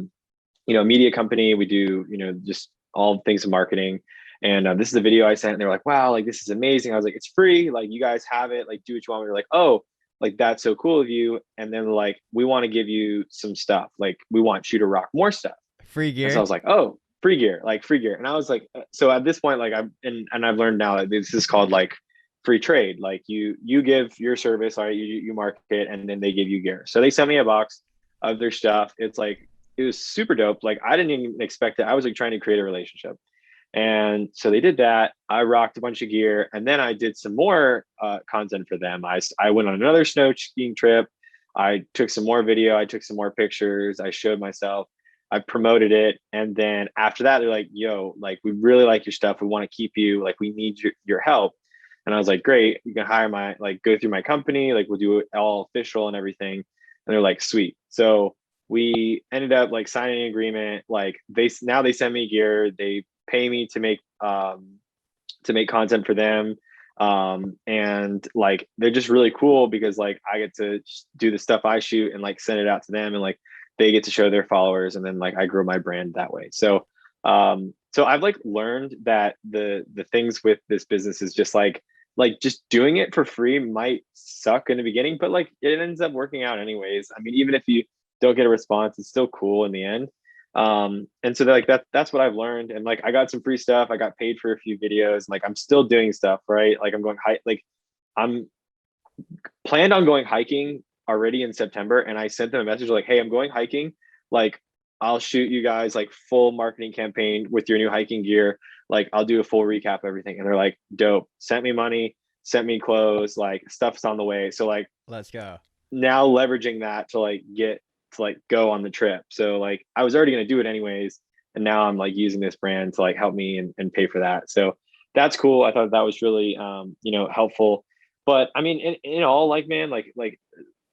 you know, media company. We do, you know, just all things of marketing. And this is the video I sent. And they're like, wow, like this is amazing. I was like, it's free. Like you guys have it. Like do what you want. They're like, oh, like that's so cool of you. And then like, we want to give you some stuff. Like we want you to rock more stuff. Free And so I gear. was like, oh, free gear, like free gear. And I was like, so at this point, like and I've learned now that this is called like free trade. Like you give your service, all right, you market, and then they give you gear. So they sent me a box of their stuff. It's like it was super dope. Like I didn't even expect it. I was like trying to create a relationship. And so they did that. I rocked a bunch of gear, and then I did some more content for them. I went on another snow skiing trip. I took some more video. I took some more pictures. I showed myself. I promoted it, and then after that, they're like, "Yo, like we really like your stuff. We want to keep you. Like we need your help." And I was like, "Great, you can hire my like go through my company. Like we'll do it all official and everything." And they're like, "Sweet." So we ended up like signing an agreement. Like they send me gear. They pay me to make content for them. And like they're just really cool because like I get to do the stuff I shoot and like send it out to them, and like they get to show their followers, and then like I grow my brand that way. So I've like learned that the things with this business is just like just doing it for free might suck in the beginning, but like it ends up working out anyways. I mean, even if you don't get a response, it's still cool in the end. And so like that's what I've learned. And like I got some free stuff. I got paid for a few videos. Like I'm still doing stuff, right? Like I'm going hike, like I'm planned on going hiking already in September. And I sent them a message like, hey, I'm going hiking. Like I'll shoot you guys like full marketing campaign with your new hiking gear. Like I'll do a full recap of everything. And they're like, dope, sent me money, sent me clothes, like stuff's on the way. So like Let's go. now leveraging that to like get to like go on the trip. So like I was already going to do it anyways. And now I'm like using this brand to like help me and pay for that. So that's cool. I thought that was really, helpful. But I mean, in all, like, man, like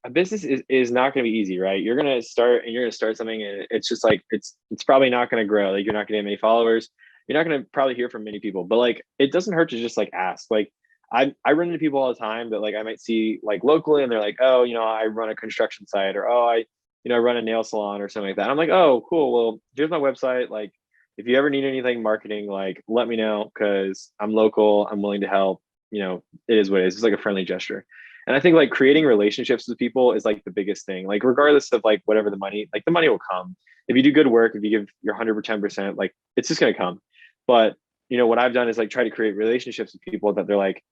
a business is not going to be easy, right? You're going to start and you're going to start something, and it's just like, it's probably not going to grow. Like you're not going to get many followers. You're not going to probably hear from many people, but like, it doesn't hurt to just like ask. Like I run into people all the time that like I might see like locally, and they're like, oh, I run a construction site, or oh, I run a nail salon or something like that. I'm like, oh, cool. Well, here's my website. Like, if you ever need anything marketing, like let me know, because I'm local. I'm willing to help. It is what it is. It's like a friendly gesture. And I think like creating relationships with people is like the biggest thing. Like regardless of like whatever the money, like the money will come. If you do good work, if you give your 110%, like it's just gonna come. But what I've done is like try to create relationships with people that they're like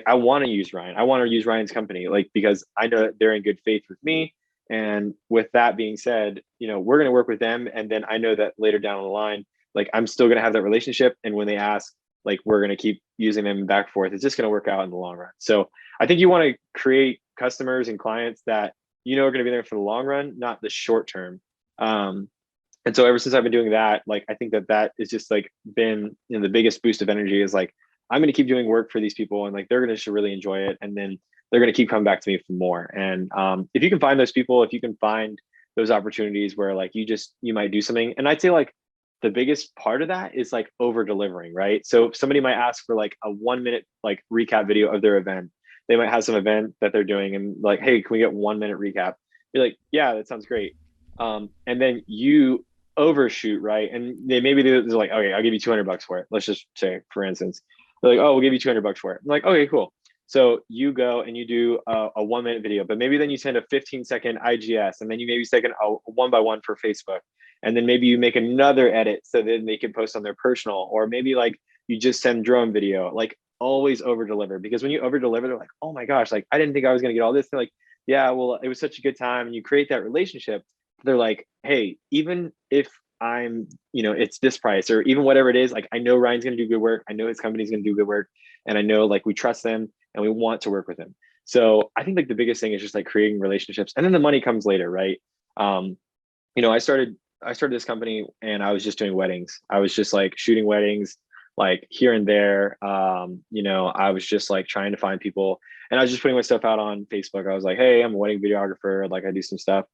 I want to use Ryan. I want to use Ryan's company, like because I know that they're in good faith with me. And with that being said, we're going to work with them, and then I know that later down the line, like I'm still going to have that relationship. And when they ask, like we're going to keep using them back and forth. It's just going to work out in the long run. So I think you want to create customers and clients that are going to be there for the long run, not the short term. And so ever since I've been doing that, like I think that is just like been the biggest boost of energy is like I'm going to keep doing work for these people, and like they're going to really enjoy it, and then they're going to keep coming back to me for more. And if you can find those people, if you can find those opportunities where like you might do something, and I'd say like the biggest part of that is like over delivering, right? So if somebody might ask for like a 1 minute like recap video of their event, they might have some event that they're doing, and like, hey, can we get 1 minute recap? You're like, yeah, that sounds great. And then you overshoot, right? And they're like, okay, I'll give you $200 for it. Let's just say, for instance, they're like, oh, we'll give you $200 for it. I'm like, okay, cool. So you go and you do a 1 minute video, but maybe then you send a 15-second IGS, and then you maybe second a one by one for Facebook. And then maybe you make another edit so then they can post on their personal, or maybe like you just send drone video, like always over deliver, because when you over deliver, they're like, oh my gosh, like I didn't think I was going to get all this. They're like, yeah, well, it was such a good time. And you create that relationship. They're like, hey, even if I'm, it's this price, or even whatever it is, like I know Ryan's going to do good work. I know his company's going to do good work. And I know like we trust them and we want to work with him. So I think like the biggest thing is just like creating relationships, and then the money comes later, right? I started this company, and I was just doing weddings. I was just like shooting weddings, like here and there. I was just like trying to find people, and I was just putting my stuff out on Facebook. I was like, hey, I'm a wedding videographer. Like I do some stuff.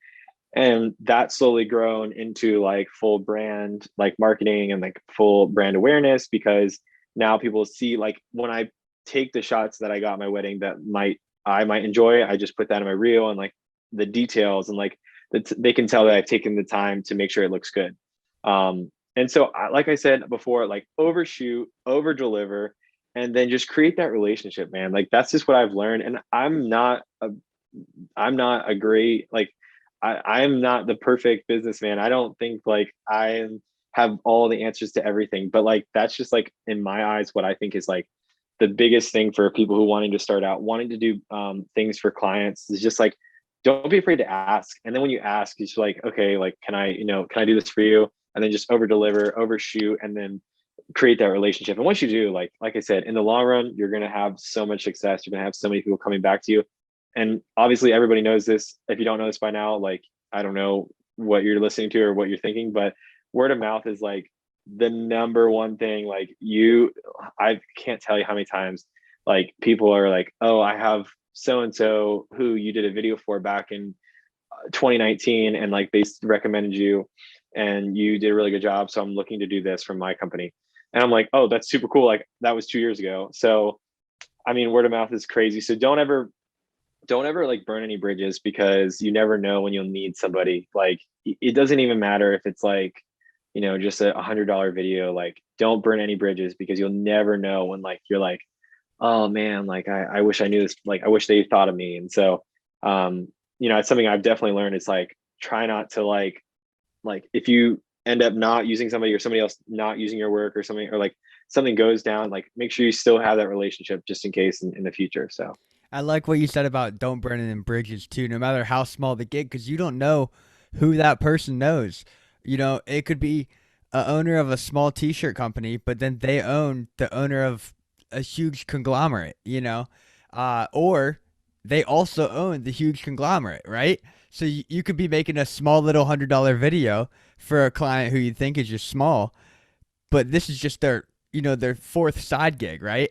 And that slowly grown into like full brand, like marketing and like full brand awareness, because now people see like when I take the shots that I got at my wedding that I might enjoy, I just put that in my reel, and like the details, and like they can tell that I've taken the time to make sure it looks good. And so like I said before, like overshoot, over deliver, and then just create that relationship, man. Like that's just what I've learned. And I'm not a great, like I'm not the perfect businessman. I don't think like I have all the answers to everything, but like that's just like in my eyes what I think is like the biggest thing for people who wanting to start out, wanting to do things for clients is just like don't be afraid to ask. And then when you ask, it's like, okay, like can I do this for you? And then just over deliver, overshoot, and then create that relationship. And once you do, like I said, in the long run, you're gonna have so much success. You're gonna have so many people coming back to you. And obviously everybody knows this. If you don't know this by now, like I don't know what you're listening to or what you're thinking, but word of mouth is like the number one thing. Like I can't tell you how many times like people are like, oh, I have so and so who you did a video for back in 2019, and like they recommended you and you did a really good job, so I'm looking to do this from my company. And I'm like, oh, that's super cool. Like that was 2 years ago. So I mean, word of mouth is crazy. So don't ever like burn any bridges, because you never know when you'll need somebody. Like it doesn't even matter if it's like, just $100 video. Like don't burn any bridges, because you'll never know when like you're like, oh man, like I wish I knew this, like I wish they thought of me. And so it's something I've definitely learned. It's like try not to like if you end up not using somebody or somebody else not using your work or something, or like something goes down, like make sure you still have that relationship just in case in the future. So I like what you said about don't burn any bridges too, no matter how small the gig, because you don't know who that person knows. It could be a owner of a small T-shirt company, but then they own the owner of a huge conglomerate. Or they also own the huge conglomerate, right? So you could be making a small little $100 video for a client who you think is just small, but this is just their fourth side gig, right?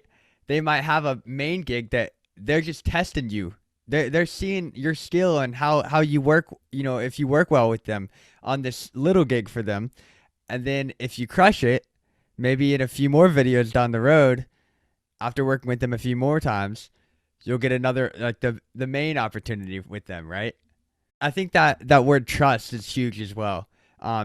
They might have a main gig that they're just testing you. They're seeing your skill and how you work, if you work well with them on this little gig for them. And then if you crush it, maybe in a few more videos down the road, after working with them a few more times, you'll get another, like the main opportunity with them, right? I think that word trust is huge as well.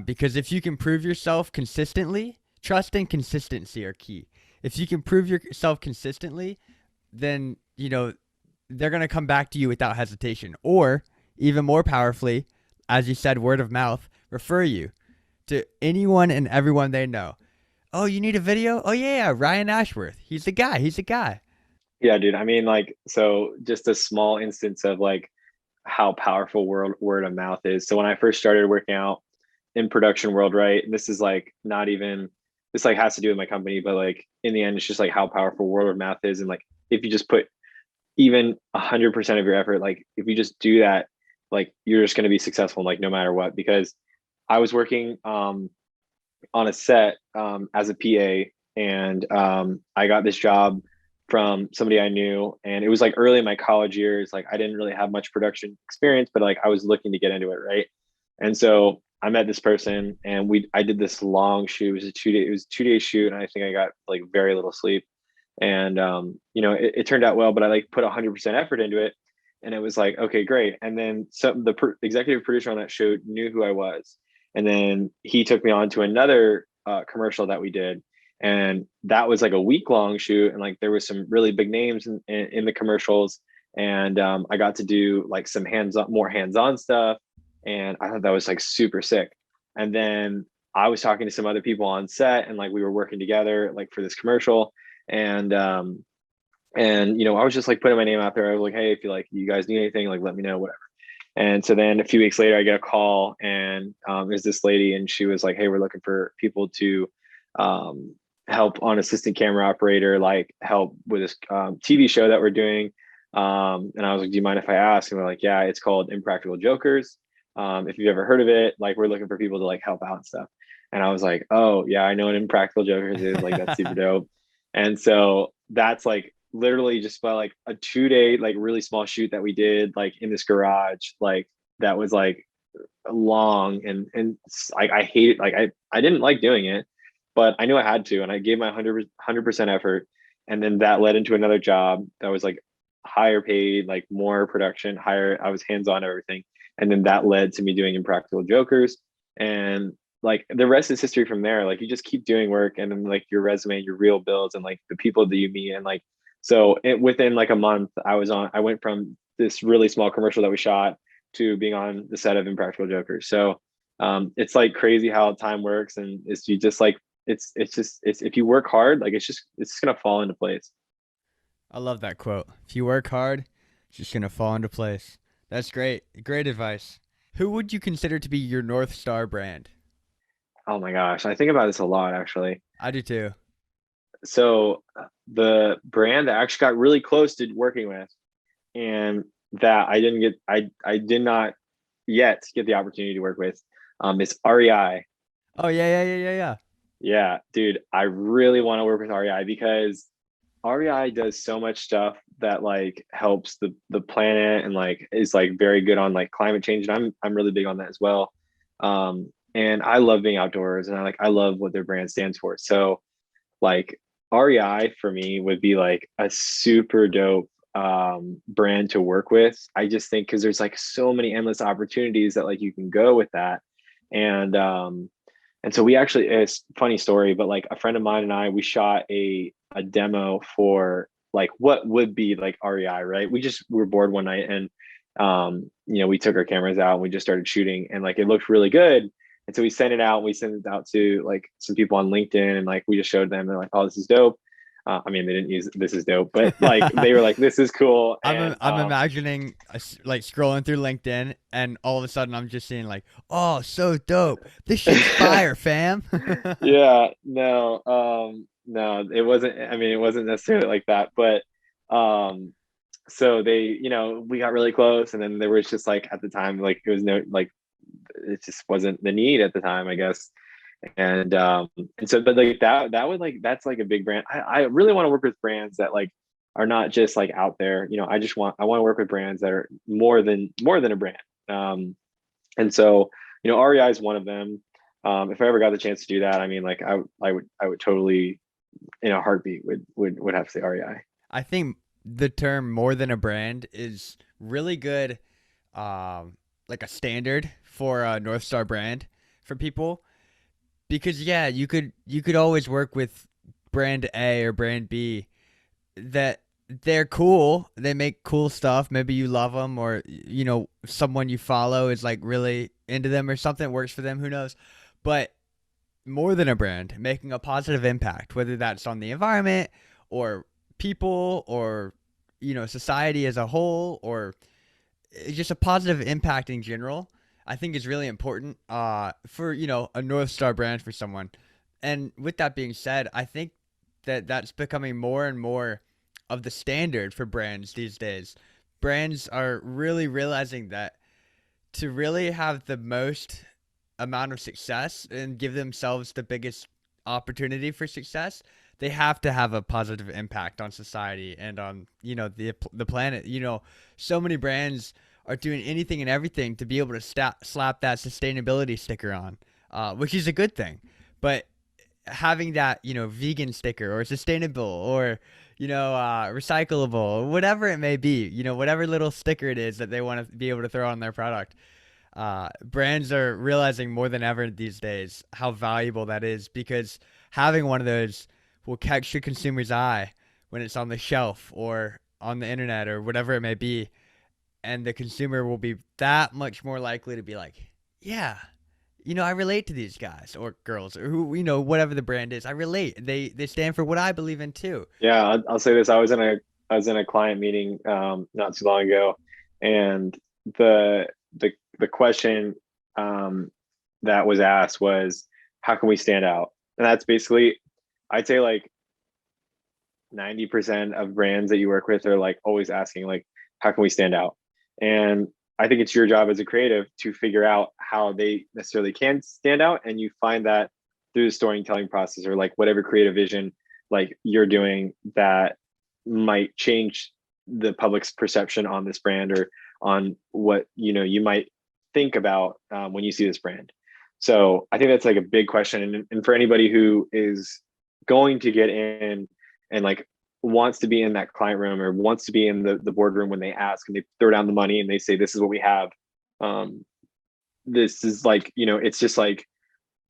Because if you can prove yourself consistently, trust and consistency are key. If you can prove yourself consistently, then, they're going to come back to you without hesitation. Or, even more powerfully, as you said, word of mouth, refer you to anyone and everyone they know. Oh, you need a video? Oh, yeah, Ryan Ashworth. He's the guy. He's the guy. yeah, dude. I mean, like, so just a small instance of like how powerful word of mouth is. So when I first started working out in production world, right? And this is like not even this like has to do with my company, but like in the end, it's just like how powerful word of mouth is. And like if you just put even 100% of your effort, like if you just do that, like you're just going to be successful, like no matter what. Because I was working on a set as a PA, and I got this job from somebody I knew, and it was like early in my college years. Like I didn't really have much production experience, but like I was looking to get into it, right? And so I met this person, and I did this long shoot. It was a 2 day shoot, and I think I got like very little sleep. And it turned out well, but I like put 100% effort into it, and it was like, okay, great. And then the executive producer on that show knew who I was, and then he took me on to another commercial that we did, and that was like a week long shoot, and like there was some really big names in the commercials, and I got to do like some more hands-on stuff, and I thought that was like super sick. And then I was talking to some other people on set, and like we were working together like for this commercial, and I was just like putting my name out there. I was like, hey, if you guys need anything, like let me know, whatever. And so then a few weeks later, I get a call, and there's this lady, and she was like, hey, we're looking for people to help on assistant camera operator, like help with this TV show that we're doing. And I was like, do you mind if I ask? And we're like, yeah, it's called Impractical Jokers. If you've ever heard of it, like we're looking for people to like help out and stuff. And I was like, oh yeah, I know what Impractical Jokers is. Like that's super dope. And so that's like literally just by like a 2 day, like really small shoot that we did like in this garage, like that was like long, and I hate it. Like I didn't like doing it, but I knew I had to, and I gave my 100% effort. And then that led into another job that was like higher paid, like more production, higher. I was hands on everything. And then that led to me doing Impractical Jokers. And like the rest is history from there. Like you just keep doing work, and then like your resume, your real builds, and like the people that you meet. And like, so within like a month, I went from this really small commercial that we shot to being on the set of Impractical Jokers. So it's like crazy how time works, and it's you just like it's if you work hard, like it's just gonna fall into place. I love that quote. If you work hard, it's just gonna fall into place. That's great. Great advice. Who would you consider to be your North Star brand? Oh my gosh, I think about this a lot actually. I do too. So the brand that I actually got really close to working with, and that I did not yet get the opportunity to work with, is REI. Oh yeah. Yeah, dude, I really want to work with REI because REI does so much stuff that like helps the planet and like is like very good on like climate change, and I'm really big on that as well. And I love being outdoors, and I love what their brand stands for. So like REI for me would be like a super dope brand to work with. I just think because there's like so many endless opportunities that like you can go with that. And and so we actually, it's a funny story, but like a friend of mine and I, we shot a demo for like what would be like REI, right? We were bored one night, and we took our cameras out and we just started shooting, and like it looked really good. And so we sent it out. We sent it out to like some people on LinkedIn, and like we just showed them. They're like, "Oh, this is dope." I mean, they didn't use "this is dope," but like they were like, "This is cool." And I'm imagining like scrolling through LinkedIn, and all of a sudden I'm just seeing like, oh, so dope. This shit's fire, fam. yeah, no, no, it wasn't. I mean, it wasn't necessarily like that, but um, so they, we got really close, and then there was just like at the time, like it was no like it just wasn't the need at the time, I guess. And so but like that would like that's like a big brand. I really want to work with brands that like are not just like out there. I want to work with brands that are more than a brand. And so REI is one of them. If I ever got the chance to do that, I mean, like I would totally in a heartbeat would have to say REI. I think the term more than a brand is really good, like a standard for a North Star brand for people. Because yeah, you could always work with brand A or brand B that they're cool. They make cool stuff. Maybe you love them, or someone you follow is like really into them or something works for them. Who knows? But more than a brand, making a positive impact, whether that's on the environment or people or society as a whole, or just a positive impact in general, I think is really important for a North Star brand for someone. And with that being said, I think that that's becoming more and more of the standard for brands these days. Brands are really realizing that to really have the most amount of success and give themselves the biggest opportunity for success, they have to have a positive impact on society and on the planet. So many brands are doing anything and everything to be able to slap that sustainability sticker on, which is a good thing. But having that vegan sticker or sustainable or recyclable, whatever it may be, whatever little sticker it is that they want to be able to throw on their product, brands are realizing more than ever these days how valuable that is, because having one of those will catch the consumer's eye when it's on the shelf or on the internet or whatever it may be, and the consumer will be that much more likely to be like, yeah, I relate to these guys or girls or who, whatever the brand is. I relate. They stand for what I believe in too. Yeah, I'll say this. I was in a client meeting not too long ago, and the question that was asked was, how can we stand out? And that's basically, I'd say like 90% of brands that you work with are like always asking like, how can we stand out? And I think it's your job as a creative to figure out how they necessarily can stand out, and you find that through the storytelling process or like whatever creative vision like you're doing that might change the public's perception on this brand or on what you might think about when you see this brand. So I think that's like a big question, and for anybody who is going to get in and like wants to be in that client room or wants to be in the boardroom when they ask and they throw down the money and they say, this is what we have. This is like, it's just like,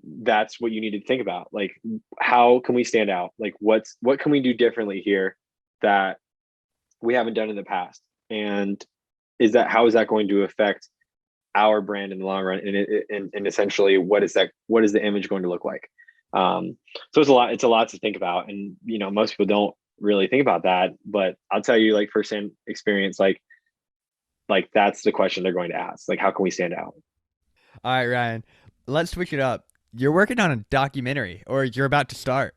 that's what you need to think about. Like, how can we stand out? Like, what can we do differently here that we haven't done in the past? And how is that going to affect our brand in the long run, and essentially what is the image going to look like. So it's a lot to think about, and most people don't really think about that, but I'll tell you, like, firsthand experience, like that's the question they're going to ask, like, how can we stand out? All right, Ryan, let's switch it up. You're working on a documentary, or you're about to start.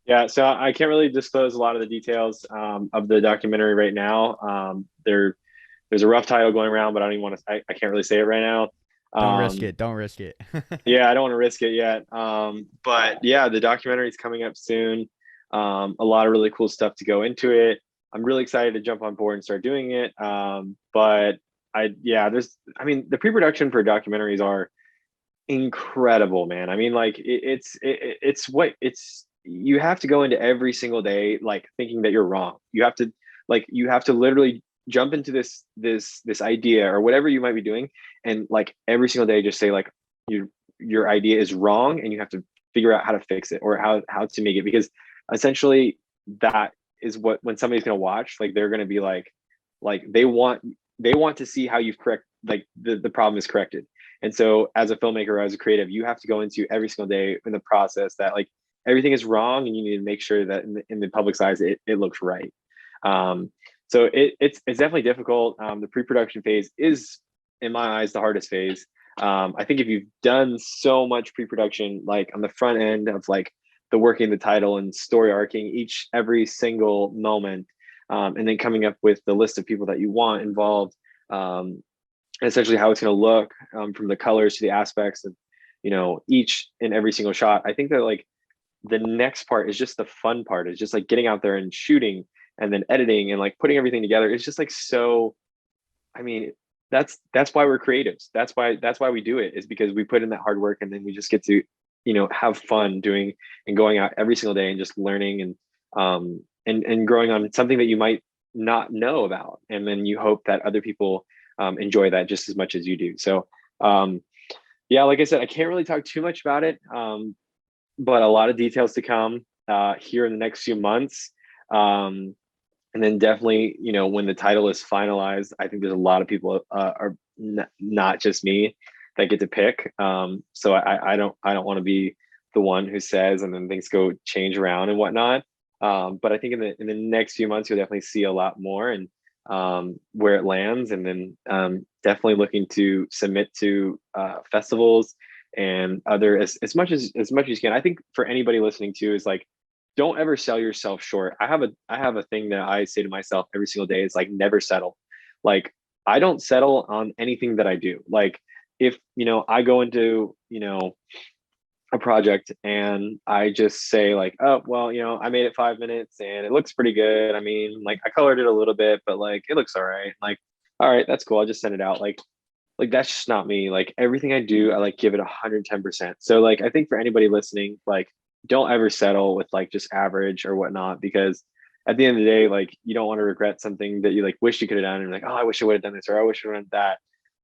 Yeah, so I can't really disclose a lot of the details of the documentary right now. There's a rough title going around, but I don't even want to. I can't really say it right now. Don't risk Um, it. Don't risk it. yeah, I don't want to risk it yet. But yeah, the documentary is coming up soon. A lot of really cool stuff to go into it. I'm really excited to jump on board and start doing it. But the pre-production for documentaries are incredible, man. I mean, like it's you have to go into every single day like thinking that you're wrong. You have to literally jump into this idea or whatever you might be doing, and like every single day just say like your idea is wrong, and you have to figure out how to fix it or how to make it, because essentially that is what, when somebody's going to watch, like they're going to be like they want to see how you've correct, like the problem is corrected. And so as a filmmaker or as a creative, you have to go into every single day in the process that like everything is wrong, and you need to make sure that in the public's eyes it looks right. So it's definitely difficult. The pre-production phase is, in my eyes, the hardest phase. I think if you've done so much pre-production, like on the front end of like the working the title and story arcing every single moment, and then coming up with the list of people that you want involved, essentially how it's going to look, from the colors to the aspects of each and every single shot. I think that like the next part is just the fun part. It's just like getting out there and shooting and then editing and like putting everything together. It's just like so, I mean, that's why we're creatives. That's why we do it, is because we put in that hard work, and then we just get to have fun doing and going out every single day and just learning and growing on something that you might not know about, and then you hope that other people enjoy that just as much as you do. So yeah, like I said, I can't really talk too much about it, but a lot of details to come here in the next few months. And then definitely, when the title is finalized, I think there's a lot of people not just me that get to pick. So I don't want to be the one who says and then things go change around and whatnot. But I think in the next few months you'll definitely see a lot more, and where it lands, and then definitely looking to submit to festivals and other as much as you can. I think for anybody listening to is like, don't ever sell yourself short. I have a thing that I say to myself every single day is like, never settle. Like, I don't settle on anything that I do. Like, if I go into a project and I just say like, oh well, I made it 5 minutes and it looks pretty good. I mean, like, I colored it a little bit, but like it looks all right. Like, all right, that's cool. I'll just send it out. Like that's just not me. Like everything I do, I like give it 110%. So like, I think for anybody listening, like, don't ever settle with like just average or whatnot, because at the end of the day, like, you don't want to regret something that you like wish you could have done, and like, oh, I wish I would have done this, or I wish I would have done that.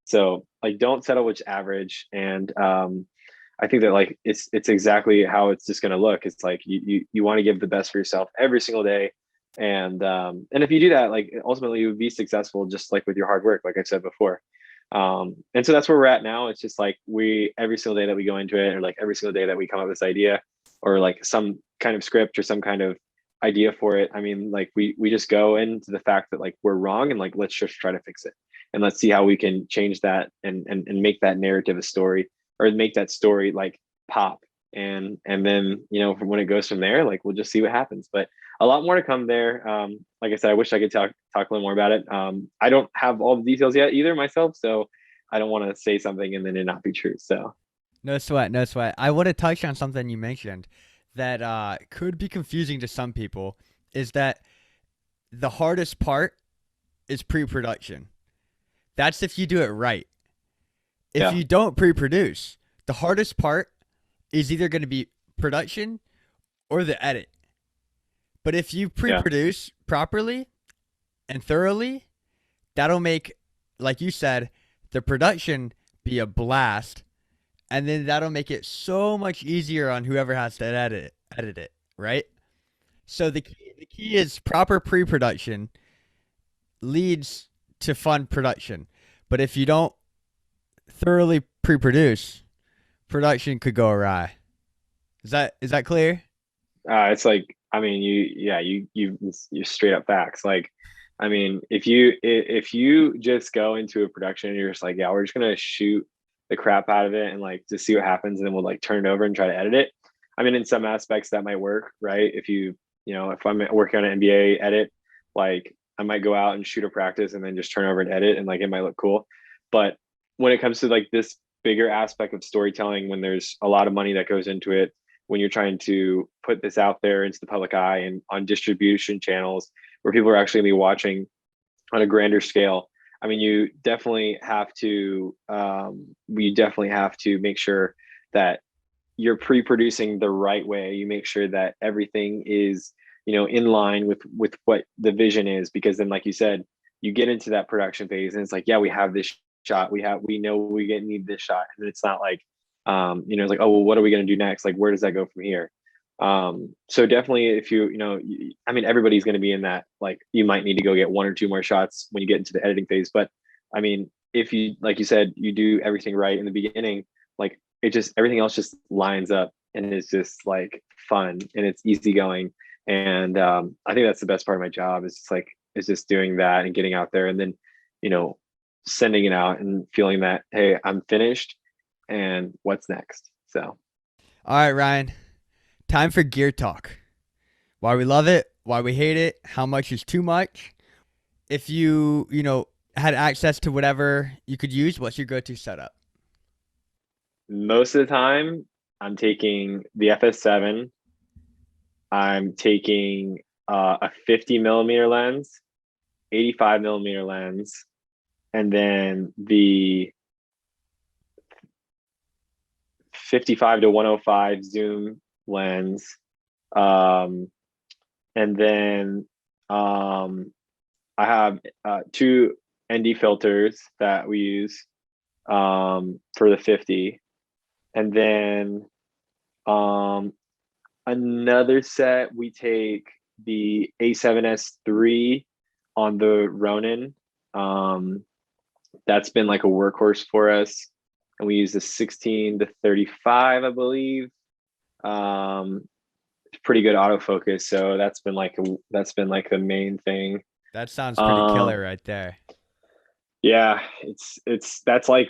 So like, don't settle with average. And I think that like it's exactly how it's just going to look. It's like you want to give the best for yourself every single day, and if you do that, like ultimately you would be successful, just like with your hard work, like I said before. And so that's where we're at now. It's just like every single day that we go into it, or like every single day that we come up with this idea, or like some kind of script or some kind of idea for it. I mean, like we just go into the fact that like we're wrong, and like, let's just try to fix it, and let's see how we can change that and make that narrative a story, or make that story like pop. And then from when it goes from there, like we'll just see what happens. But a lot more to come there. Like I said, I wish I could talk a little more about it. I don't have all the details yet either myself, so I don't want to say something and then it not be true. So No sweat, no sweat. I want to touch on something you mentioned that could be confusing to some people, is that the hardest part is pre-production. That's if you do it right. If yeah, you don't pre-produce, the hardest part is either going to be production or the edit. But if you yeah, pre-produce properly and thoroughly, that'll make, like you said, the production be a blast, and then that'll make it so much easier on whoever has to edit it, right? So the key is proper pre-production leads to fun production. But if you don't thoroughly pre-produce, production could go awry. Is that clear? It's like, I mean, you straight up facts. Like, I mean, if you just go into a production and you're just like, yeah, we're just gonna shoot the crap out of it and like just see what happens, and then we'll like turn it over and try to edit it. I mean, in some aspects that might work, right? If I'm working on an NBA edit, like I might go out and shoot a practice and then just turn over and edit, and like it might look cool. But when it comes to like this bigger aspect of storytelling, when there's a lot of money that goes into it, when you're trying to put this out there into the public eye and on distribution channels where people are actually going to be watching on a grander scale. I mean, we definitely have to make sure that you're pre-producing the right way. You make sure that everything is, in line with what the vision is, because then, like you said, you get into that production phase and it's like, yeah, we have this shot, we know need this shot, and it's not like, it's like, oh well, what are we going to do next? Like, where does that go from here? So definitely, if I mean, everybody's going to be in that, like, you might need to go get one or two more shots when you get into the editing phase. But I mean, if you, like you said, you do everything right in the beginning, like everything else just lines up and it's just like fun and it's easygoing. And I think that's the best part of my job, is just like, is just doing that and getting out there and then, you know, sending it out and feeling that, hey, I'm finished and what's next. So All right, Ryan. Time for gear talk. Why we love it, why we hate it, how much is too much. If you had access to whatever you could use, what's your go-to setup? most of the time, I'm taking the FS7. I'm taking a 50 millimeter lens, 85 millimeter lens, and then the 55 to 105 zoom lens. And then I have two ND filters that we use for the 50. And then another set, we take the A7S3 on the Ronin. That's been like a workhorse for us. And we use the 16 to 35, I believe. Pretty good autofocus. So that's been like the main thing. That sounds pretty Um, killer right there. yeah, that's like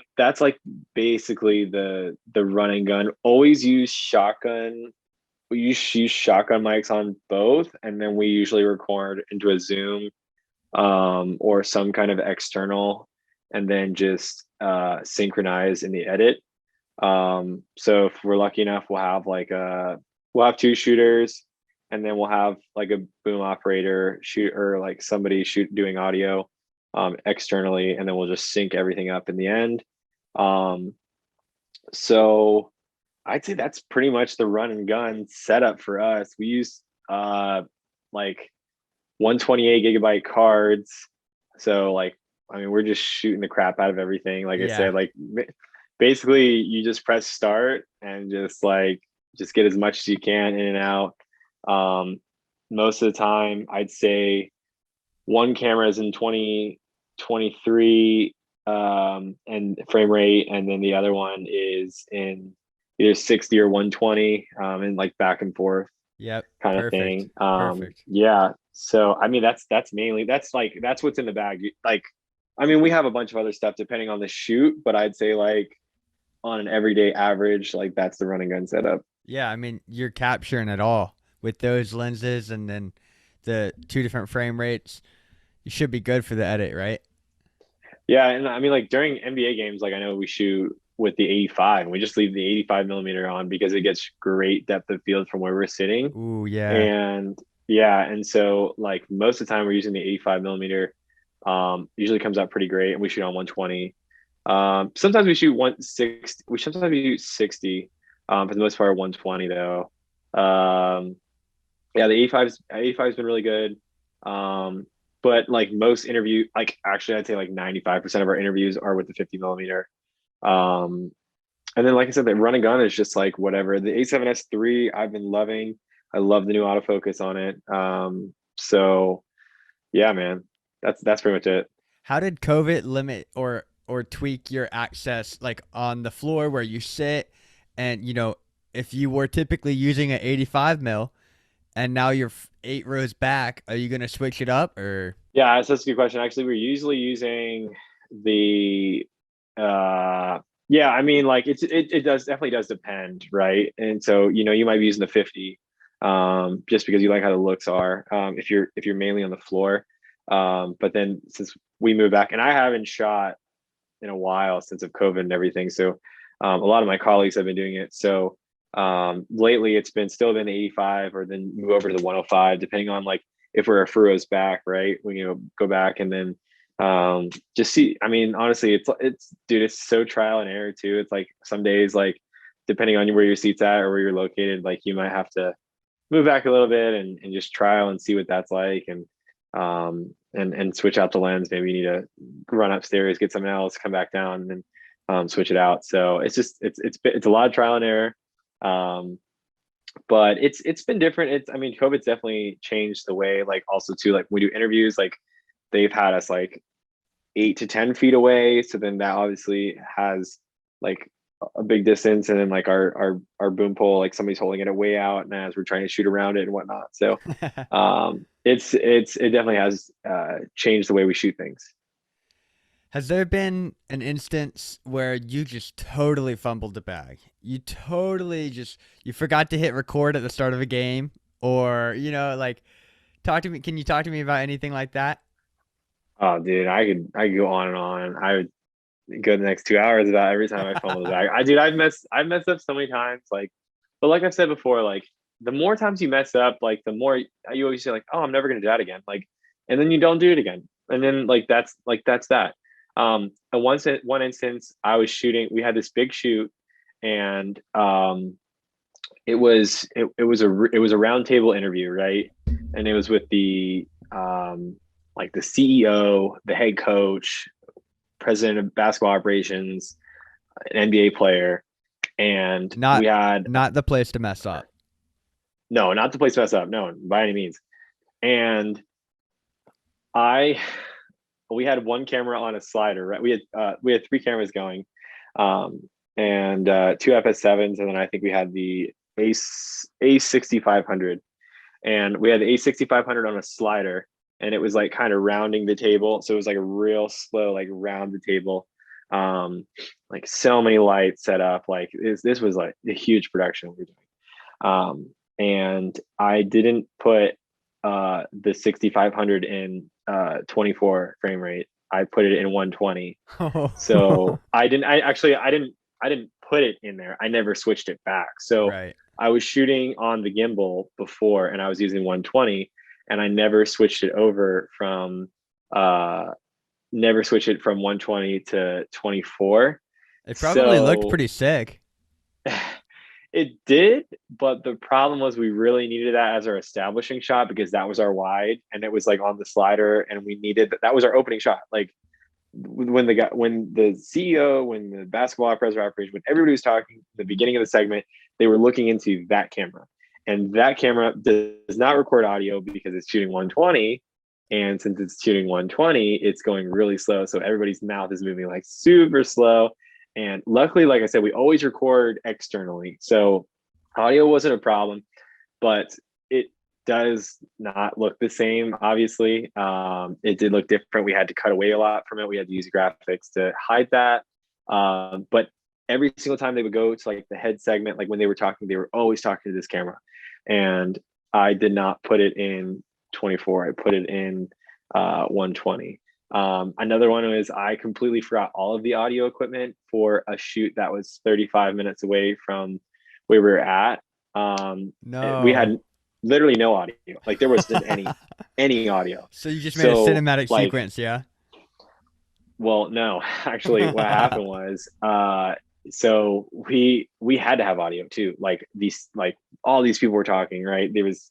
basically the running gun. Always use shotgun. We use shotgun mics on both, and then we usually record into a Zoom or some kind of external, and then just synchronize in the edit. So if we're lucky enough, we'll have two shooters, and then we'll have like a boom operator shoot, or like somebody doing audio externally, and then we'll just sync everything up in the end. Um, so I'd say that's pretty much the run and gun setup for us. We use like 128 gigabyte cards. So like, I mean, we're just shooting the crap out of everything. Like I Yeah. said, like basically you just press start and just get as much as you can in and out. Most of the time, I'd say one camera is in 2023 and frame rate, and then the other one is in either 60 or 120, and like back and forth Yep. kind of Perfect. thing. Perfect. Yeah. So I mean, that's mainly, that's what's in the bag. Like, I mean, we have a bunch of other stuff depending on the shoot, but I'd say like on an everyday average, like that's the running gun setup. Yeah, I mean, you're capturing it all with those lenses and then the two different frame rates. You should be good for the edit, right? Yeah, and I mean, like during NBA games, like I know we shoot with the 85, and we just leave the 85 millimeter on because it gets great depth of field from where we're sitting. Ooh, yeah. And yeah, and so like most of the time we're using the 85 millimeter. Usually comes out pretty great, and we shoot on 120. Sometimes we shoot 160. Sometimes we shoot 60. For the most part, 120 though. Yeah, the 85 has been really good. But like most interview, like actually I'd say like 95% of our interviews are with the 50 millimeter. Um, and then like I said, the run and gun is just like whatever. The A7S3 I've been loving. I love the new autofocus on it. So yeah, man, that's pretty much it. How did COVID limit or or tweak your access like on the floor where you sit, and if you were typically using an 85 mil and now you're 8 rows back, are you gonna switch it up or? Yeah, so that's a good question. Actually, we're usually using the yeah, I mean like it does definitely does depend, right? And so, you might be using the 50 just because you like how the looks are if you're mainly on the floor. But then since we moved back and I haven't shot in a while since of COVID and everything. So a lot of my colleagues have been doing it. So lately it's been still been 85 or then move over to the 105, depending on like if we're a furrows back, right? We go back and then just see. I mean, honestly, it's dude, it's so trial and error too. It's like some days, like depending on where your seat's at or where you're located, like you might have to move back a little bit and just trial and see what that's like and switch out the lens. Maybe you need to run upstairs, get something else, come back down, and then switch it out. So it's just it's a lot of trial and error. But it's been different. I mean, COVID's definitely changed the way, like also too, like when we do interviews, like they've had us like 8 to 10 feet away. So then that obviously has like a big distance, and then like our boom pole, like somebody's holding it way out, and as we're trying to shoot around it and whatnot. So it definitely has changed the way we shoot things. Has there been an instance where you just totally fumbled the bag? You totally just you forgot to hit record at the start of a game, or like talk to me. Can you talk to me about anything like that? Oh, dude, I could go on and on. I would go the next 2 hours about every time I fumble the bag. I've messed up so many times. Like, but like I've said before, like the more times you mess up, like the more you always say like, oh, I'm never gonna do that again. Like, and then you don't do it again, and then that's that. And one instance, I was shooting. We had this big shoot, and it was a round table interview, right? And it was with the like the CEO, the head coach, president of basketball operations, an NBA player, and Not we had not the place to mess up. no, not the place to mess up, no, by any means. And I we had one camera on a slider, right? We had three cameras going, and two FS7s, and then I think we had the A6500, and we had the A6500 on a slider, and it was like kind of rounding the table, so it was like a real slow, like round the table, like so many lights set up, like this was like a huge production we were doing, and I didn't put the 6500 in 24 frame rate. I put it in 120. So I didn't put it in there. I never switched it back. So Right. I was shooting on the gimbal before and I was using 120, and I never switched it from 120 to 24. It probably looked So pretty sick. it did, but the problem was we really needed that as our establishing shot because that was our wide and it was like on the slider, and we needed that was our opening shot. Like when the CEO, when the basketball president operation, when everybody was talking at the beginning of the segment, they were looking into that camera. And that camera does not record audio because it's shooting 120. And since it's shooting 120, it's going really slow. So everybody's mouth is moving like super slow. And luckily, like I said, we always record externally. So audio wasn't a problem, but it does not look the same, obviously. It did look different. We had to cut away a lot from it. We had to use graphics to hide that. But every single time they would go to like the head segment, like when they were talking, they were always talking to this camera. And I did not put it in 24. I put it in 120. Another one was I completely forgot all of the audio equipment for a shoot that was 35 minutes away from where we were at. We No. had literally no audio. Like there wasn't any audio. So you just made a So cinematic like, sequence, yeah? well, no, actually what happened was so we had to have audio too. Like these, like all these people were talking, right? There was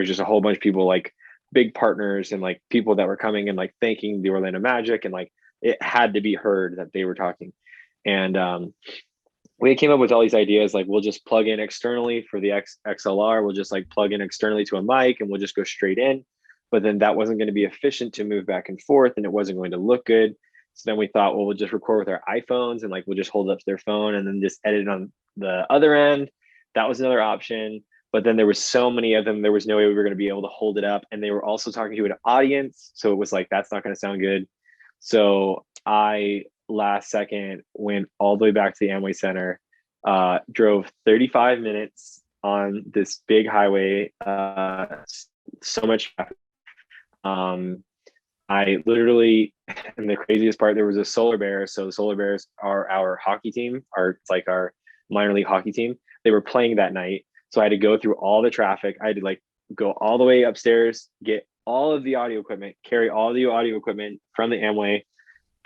just a whole bunch of people, like big partners and like people that were coming and like thanking the Orlando Magic, and like it had to be heard that they were talking. And we came up with all these ideas, like we'll just plug in externally for the XLR, we'll just like plug in externally to a mic and we'll just go straight in. But then that wasn't going to be efficient to move back and forth, and it wasn't going to look good. So then we thought, well, we'll just record with our iPhones and like we'll just hold it up to their phone and then just edit on the other end. That was another option. But then there was so many of them, there was no way we were going to be able to hold it up. And they were also talking to an audience. So it was like, that's not going to sound good. So I last second went all the way back to the Amway Center, drove 35 minutes on this big highway, so much traffic. I literally, and the craziest part, there was a solar bear. So the solar bears are our hockey team, it's like our minor league hockey team. They were playing that night. So I had to go through all the traffic. I had to like go all the way upstairs, get all of the audio equipment, carry all the audio equipment from the Amway,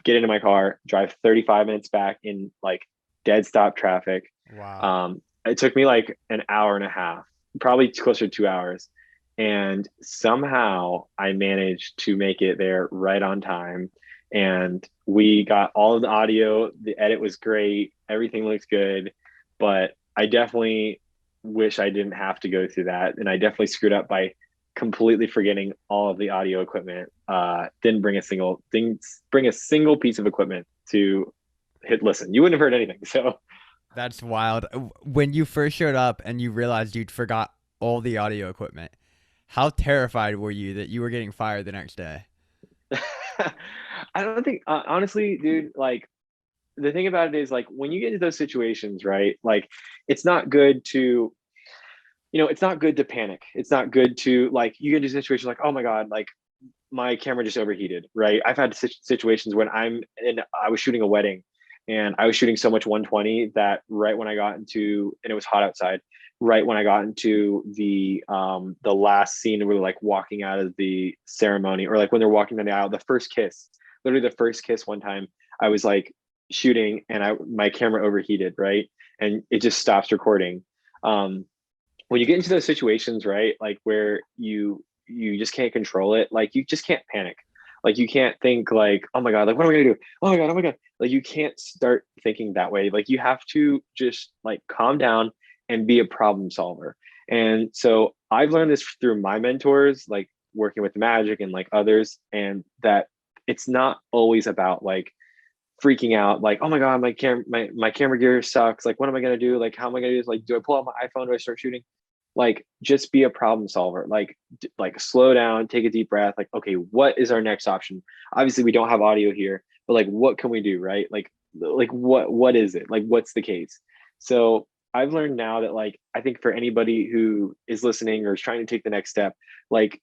get into my car, drive 35 minutes back in like dead stop traffic. Wow. It took me like an hour and a half, probably closer to 2 hours. And somehow I managed to make it there right on time. And we got all of the audio. The edit was great. Everything looks good. But I definitely wish I didn't have to go through that. And I definitely screwed up by completely forgetting all of the audio equipment. Didn't bring a single piece of equipment to hit listen. You wouldn't have heard anything. So That's wild. When you first showed up and you realized you'd forgot all the audio equipment, how terrified were you that you were getting fired the next day? I don't think, honestly, dude, like the thing about it is like when you get into those situations, right? Like it's not good to, it's not good to panic. It's not good to like, you get into situations like, oh my God, like my camera just overheated, right? I've had situations when I was shooting a wedding and I was shooting so much 120 that right when I got into, and it was hot outside, right when I got into the last scene where they're like walking out of the ceremony, or like when they're walking down the aisle, the first kiss, literally the first kiss one time, I was like shooting and my camera overheated, right? And it just stops recording. When you get into those situations, right, like where you just can't control it, like you just can't panic. Like you can't think like, oh my God, like what am I gonna do? Oh my God. Like you can't start thinking that way. Like you have to just like calm down and be a problem solver. And so I've learned this through my mentors, like working with Magic and like others, and that it's not always about like freaking out, like, oh my God, my camera gear sucks. Like, what am I gonna do? Like, how am I gonna do this? Like, do I pull out my iPhone? Do I start shooting? Like, just be a problem solver. Like slow down, take a deep breath. Like, okay, what is our next option? Obviously, we don't have audio here, but like, what can we do? Right? Like what is it? Like, what's the case? So I've learned now that like, I think for anybody who is listening or is trying to take the next step, like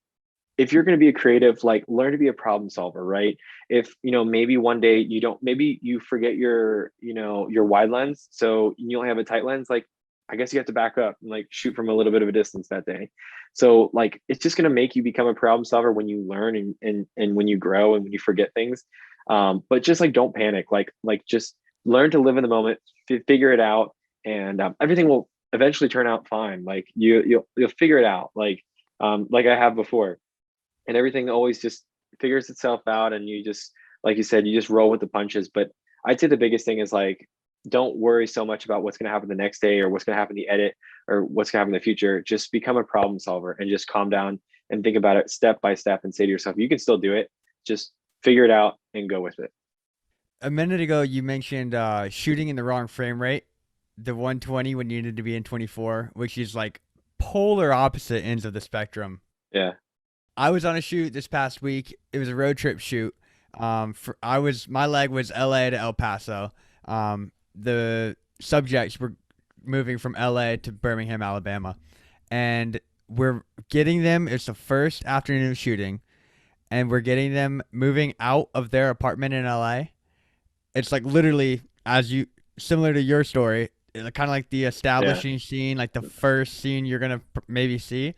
if you're going to be a creative, like learn to be a problem solver, right? If, maybe one day maybe you forget your wide lens. So you only have a tight lens, like, I guess you have to back up and like shoot from a little bit of a distance that day. So like, it's just going to make you become a problem solver when you learn and when you grow and when you forget things. But just like, don't panic, like just learn to live in the moment, figure it out. And everything will eventually turn out fine. Like you'll figure it out. Like I have before. And everything always just figures itself out. And you just, like you said, you just roll with the punches. But I'd say the biggest thing is like, don't worry so much about what's going to happen the next day or what's going to happen in the edit or what's going to happen in the future. Just become a problem solver and just calm down and think about it step by step and say to yourself, you can still do it. Just figure it out and go with it. A minute ago, you mentioned shooting in the wrong frame rate, the 120 when you needed to be in 24, which is like polar opposite ends of the spectrum. Yeah. I was on a shoot this past week. It was a road trip shoot. My leg was LA to El Paso. The subjects were moving from LA to Birmingham, Alabama, and we're getting them. It's the first afternoon of shooting, and we're getting them moving out of their apartment in LA. It's like literally similar to your story, kind of like the establishing scene, like the first scene you're gonna maybe see.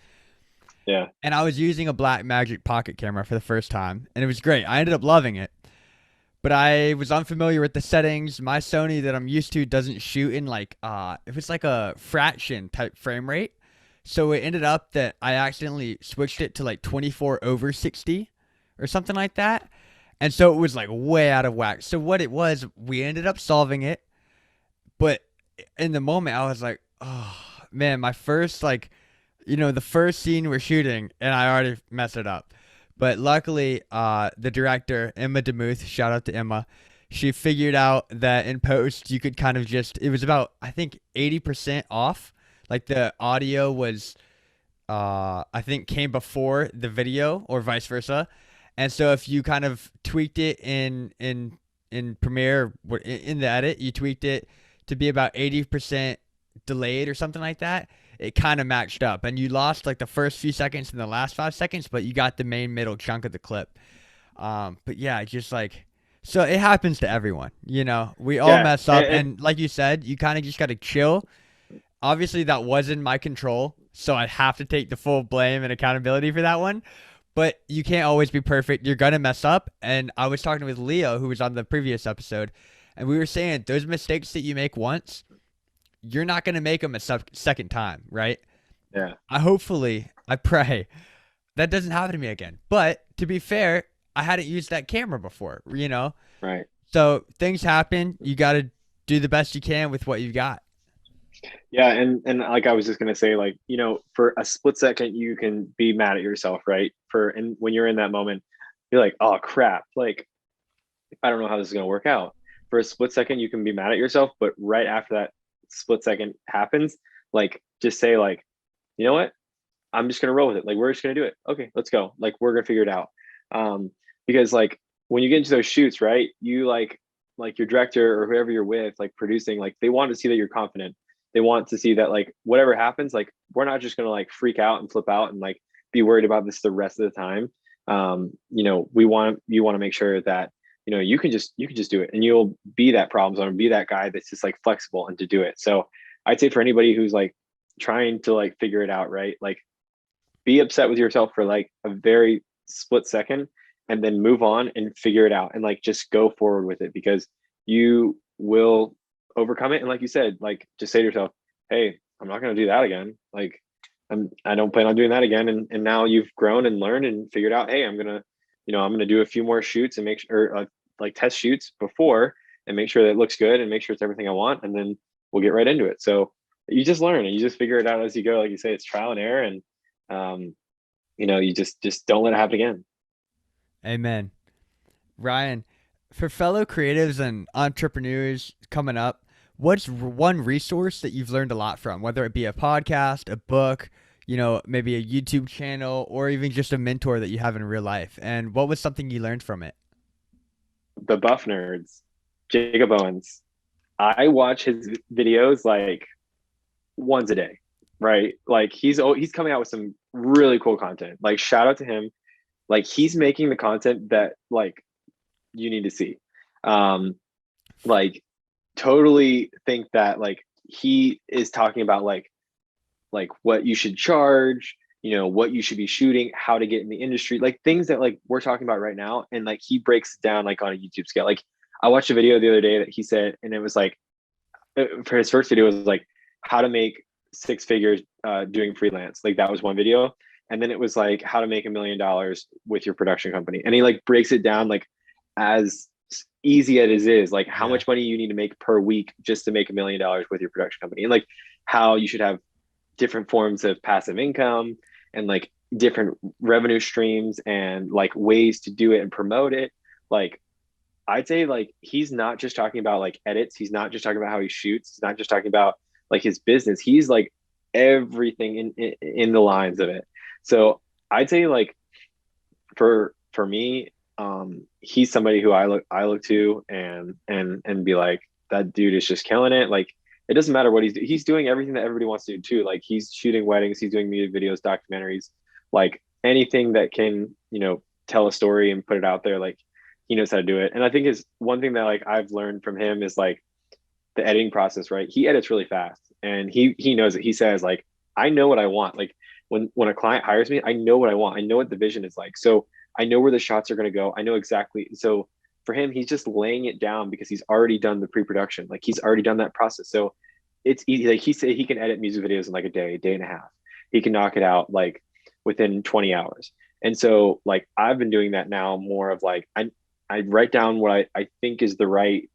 Yeah. And I was using a Black Magic pocket camera for the first time, and it was great. I ended up loving it. But I was unfamiliar with the settings. My Sony that I'm used to doesn't shoot in like if it's like a fraction type frame rate. So it ended up that I accidentally switched it to like 24/60 or something like that. And so it was like way out of whack. So what it was, we ended up solving it. But in the moment I was like, oh man, my first the first scene we're shooting and I already messed it up. But luckily, the director, Emma DeMuth, shout out to Emma, she figured out that in post you could kind of just, it was about, I think, 80% off. Like the audio was, I think came before the video or vice versa. And so if you kind of tweaked it in Premiere in the edit, you tweaked it to be about 80% delayed or something like that. It kind of matched up, and you lost like the first few seconds and the last 5 seconds, but you got the main middle chunk of the clip. But yeah, just like, so it happens to everyone. We all Yeah, mess up, and like you said, you kind of just got to chill. Obviously, that was in my control, so I have to take the full blame and accountability for that one. But you can't always be perfect. You're gonna mess up. And I was talking with Leo, who was on the previous episode, and we were saying those mistakes that you make once, you're not gonna make them a second time, right? yeah, I pray that doesn't happen to me again. But to be fair, I hadn't used that camera before. right. So things happen. You got to do the best you can with what you've got. Yeah, and like I was just gonna say, like, for a split second you can be mad at yourself, right? And when you're in that moment, you're like, oh crap, like I don't know how this is gonna work out. For a split second, you can be mad at yourself, but right after that split second happens, like just say like, you know what? I'm just gonna roll with it. Like we're just gonna do it. Okay, let's go. Like we're gonna figure it out. Because like when you get into those shoots, right? You like your director or whoever you're with, like producing, like they want to see that you're confident. They want to see that like whatever happens, like we're not just gonna like freak out and flip out and like be worried about this the rest of the time. You want to make sure that you can just do it, and you'll be that problem solver, be that guy that's just like flexible and to do it. So I'd say for anybody who's like trying to like figure it out, right? Like be upset with yourself for like a very split second and then move on and figure it out and like just go forward with it, because you will overcome it. And like you said, like just say to yourself, hey, I'm not going to do that again. Like I don't plan on doing that again. And now you've grown and learned and figured out, hey, I'm going to do a few more shoots and make sure like test shoots before and make sure that it looks good and make sure it's everything I want. And then we'll get right into it. So you just learn and you just figure it out as you go. Like you say, it's trial and error. And you just don't let it happen again. Amen. Ryan, for fellow creatives and entrepreneurs coming up, what's one resource that you've learned a lot from, whether it be a podcast, a book, maybe a YouTube channel, or even just a mentor that you have in real life? And what was something you learned from it? The Buff Nerds, Jacob Owens. I watch his videos like once a day, right? Like he's coming out with some really cool content. Like shout out to him. Like he's making the content that like you need to see. Like totally think that like he is talking about like what you should charge, what you should be shooting, how to get in the industry, like things that like we're talking about right now. And like he breaks it down like on a YouTube scale. Like I watched a video the other day that he said, and it was like for his first video, it was like how to make six figures doing freelance. Like that was one video. And then it was like how to make $1 million with your production company. And he like breaks it down like as easy as it is, like how much money you need to make per week just to make $1 million with your production company, and like how you should have different forms of passive income and like different revenue streams and like ways to do it and promote it. Like I'd say like he's not just talking about like edits, he's not just talking about how he shoots, he's not just talking about like his business, he's like everything in the lines of it. So I'd say like for me, he's somebody who I look to and be like, that dude is just killing it. Like it doesn't matter what he's doing everything that everybody wants to do too. Like he's shooting weddings, he's doing music videos, documentaries, like anything that can, tell a story and put it out there. Like he knows how to do it. And I think is one thing that like I've learned from him is like the editing process, right? He edits really fast and he knows it. He says like, I know what I want. Like when a client hires me, I know what I want. I know what the vision is like. So I know where the shots are going to go. I know exactly. So for him, he's just laying it down because he's already done the pre-production. Like he's already done that process. So it's easy. Like he said, he can edit music videos in like a day and a half. He can knock it out like within 20 hours. And so like, I've been doing that now more of like, I write down what I think is the right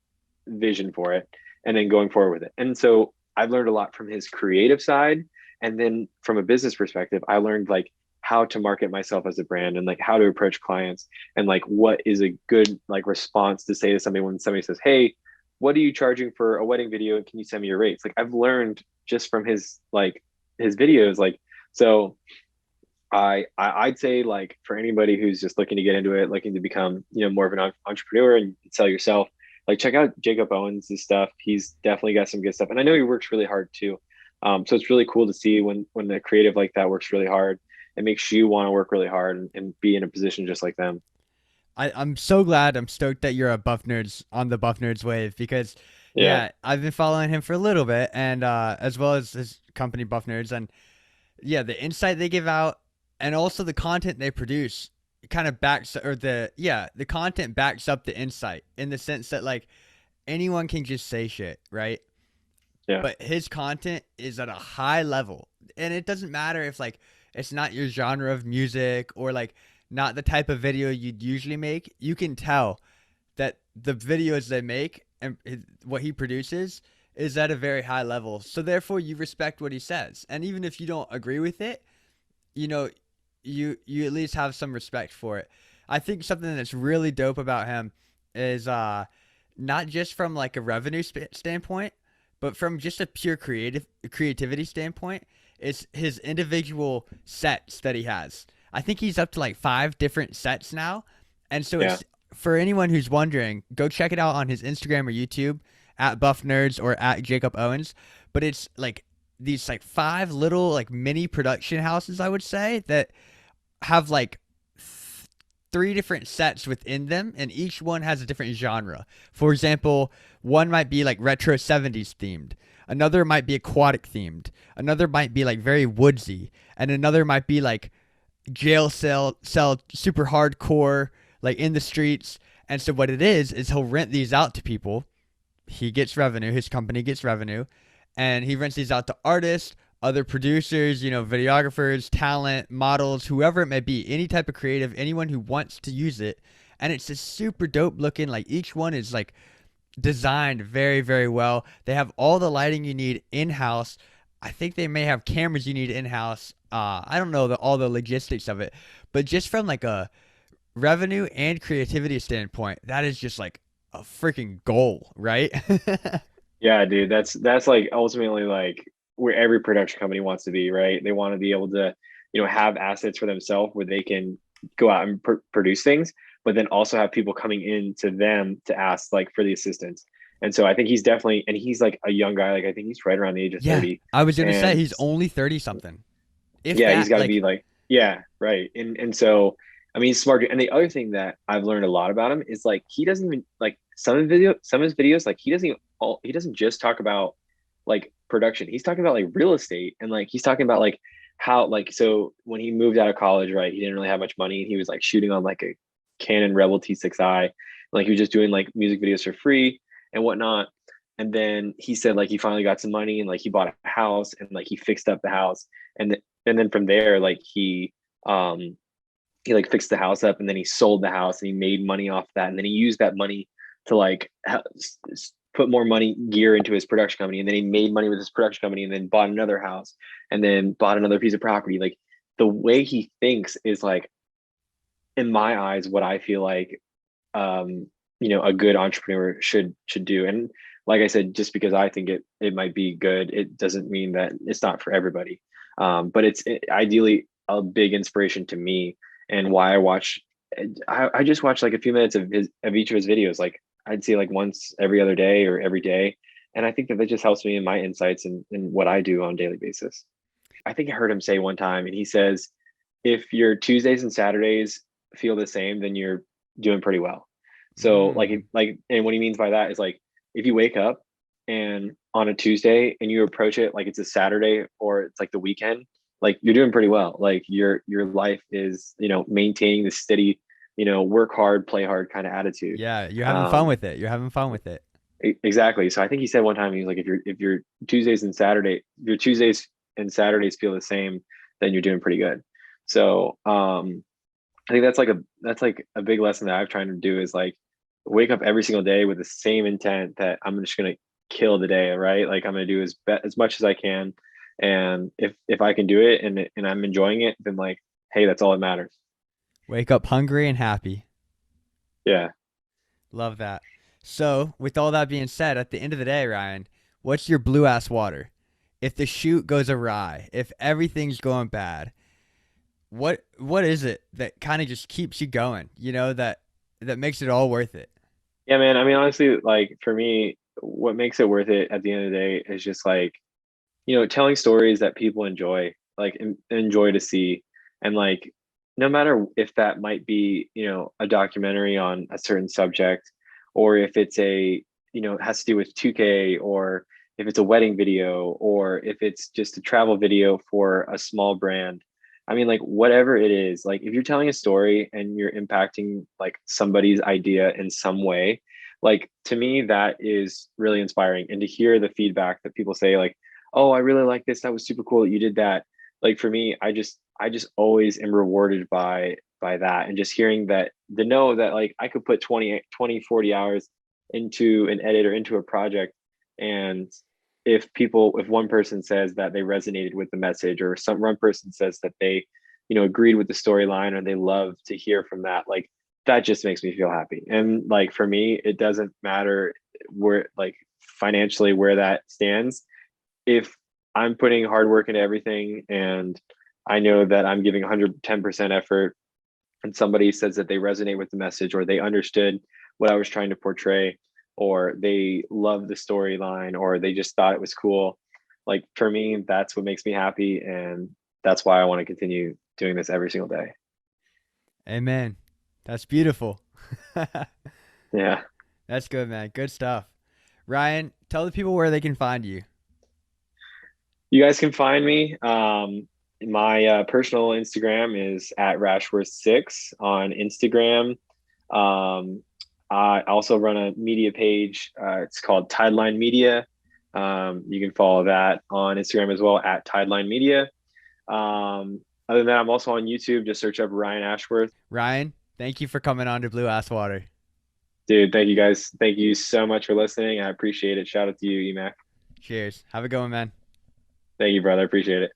vision for it and then going forward with it. And so I've learned a lot from his creative side. And then from a business perspective, I learned like how to market myself as a brand and like how to approach clients and like what is a good like response to say to somebody when somebody says, hey, what are you charging for a wedding video? Can you send me your rates? Like I've learned just from his videos. Like, so I'd say like for anybody who's just looking to get into it, looking to become, more of an entrepreneur and sell yourself, like check out Jacob Owens' stuff. He's definitely got some good stuff. And I know he works really hard too. So it's really cool to see when a creative like that works really hard. It makes you want to work really hard and be in a position just like them. I'm so glad. I'm stoked that you're a Buff Nerds on the Buff Nerds wave because, Yeah. yeah, I've been following him for a little bit, and as well as his company Buff Nerds, and yeah, the insight they give out, and also the content they produce, kind of backs or the content backs up the insight in the sense that like anyone can just say shit, right? Yeah. But his content is at a high level, and it doesn't matter if like it's not your genre of music or like not the type of video you'd usually make. You can tell that the videos they make and what he produces is at a very high level, so therefore you respect what he says, and even if you don't agree with it, you know you at least have some respect for it. I think something that's really dope about him is not just from like a revenue standpoint, but from just a pure creativity standpoint, it's his individual sets that he has. I think he's up to like 5 different sets now. And so Yeah. it's for anyone who's wondering, go check it out on his Instagram or YouTube at Buff Nerds or at Jacob Owens. But it's like these like 5 little like mini production houses, I would say, that have like 3 different sets within them, and each one has a different genre. For example, one might be like retro 70s themed, another might be aquatic themed, another might be like very woodsy, and another might be like jail cell super hardcore, like in the streets. And so what it is he'll rent these out to people. He gets revenue, his company gets revenue, and he rents these out to artists, other producers, videographers, talent, models, whoever it may be, any type of creative, anyone who wants to use it. And it's just super dope looking. Like each one is like designed very, very well. They have all the lighting you need in house. I think they may have cameras you need in house. I don't know all the logistics of it, but just from like a revenue and creativity standpoint, that is just like a freaking goal, right? Yeah, dude, that's like ultimately like where every production company wants to be, right? They want to be able to, have assets for themselves where they can go out and produce things, but then also have people coming in to them to ask like for the assistance. And so I think he's definitely, and he's like a young guy, like I think he's right around the age of Yeah, 30. I was gonna say And he's only 30 something, if yeah, he's that. got to be Like, like, yeah, right. And so I mean, he's smart. And the other thing that I've learned a lot about him is like he doesn't even like some of his videos, like he doesn't just talk about like production. He's talking about like real estate and like he's talking about like how like so when he moved out of college, right, he didn't really have much money and he was like shooting on like a Canon Rebel T6i, like he was just doing like music videos for free and whatnot. And then he said like he finally got some money and like he bought a house and like he fixed up the house. And then from there like he like fixed the house up and then he sold the house and he made money off that and then he used that money to like put more money gear into his production company and then he made money with his production company and then bought another house and then bought another piece of property. Like the way he thinks is like in my eyes what I feel like a good entrepreneur should do. And like I said, just because I think it might be good, it doesn't mean that it's not for everybody. But ideally a big inspiration to me and why I just watch like a few minutes of each of his videos. Like I'd see like once every other day or every day. And I think that just helps me in my insights and what I do on a daily basis. I think I heard him say one time, and he says, if your Tuesdays and Saturdays feel the same, then you're doing pretty well. So mm, and what he means by that is like, if you wake up and on a Tuesday and you approach it like it's a Saturday or it's like the weekend, like you're doing pretty well. Like your life is, maintaining the steady, work hard, play hard kind of attitude. yeah, you're having fun Um, with it. You're having fun with it. exactly. So I think he said one time, he was like, if your your Tuesdays and Saturdays feel the same, then you're doing pretty good. So I think that's like a big lesson that I've trying to do is like wake up every single day with the same intent that I'm just gonna kill the day, right? Like I'm gonna do as much as I can, and if I can do it and I'm enjoying it, then like hey, that's all that matters. Wake up hungry and happy. Yeah. Love that. So, with all that being said, at the end of the day, Ryan, what's your blue ass water? If the shoot goes awry, if everything's going bad, what is it that kind of just keeps you going? That makes it all worth it. Yeah, man. I mean, honestly, like for me, what makes it worth it at the end of the day is just like, telling stories that people enjoy, like enjoy to see. And like, no matter if that might be, a documentary on a certain subject, or if it's it has to do with 2K, or if it's a wedding video, or if it's just a travel video for a small brand. I mean, like, whatever it is, like, if you're telling a story and you're impacting like somebody's idea in some way, like, to me, that is really inspiring. And to hear the feedback that people say, like, oh, I really like this. That was super cool that you did that. Like for me, I just always am rewarded by that. And just hearing that, to know that like I could put 40 hours into an edit or into a project. And if one person says that they resonated with the message, or some one person says that they, agreed with the storyline, or they love to hear from that, like that just makes me feel happy. And like for me, it doesn't matter where, like, financially where that stands. If I'm putting hard work into everything and I know that I'm giving 110% effort, and somebody says that they resonate with the message, or they understood what I was trying to portray, or they love the storyline, or they just thought it was cool, like for me, that's what makes me happy. And that's why I want to continue doing this every single day. Amen. That's beautiful. Yeah. That's good, man. Good stuff. Ryan, tell the people where they can find you. You guys can find me. My personal Instagram is at Rashworth6 on Instagram. Um, I also run a media page. It's called Tideline Media. You can follow that on Instagram as well, at Tideline Media. Other than that, I'm also on YouTube. Just search up Ryan Ashworth. Ryan, thank you for coming on to Blue Ass Water. Dude, thank you guys. Thank you so much for listening. I appreciate it. Shout out to you, EMac. Cheers. Have a good one, man. Thank you, brother. I appreciate it.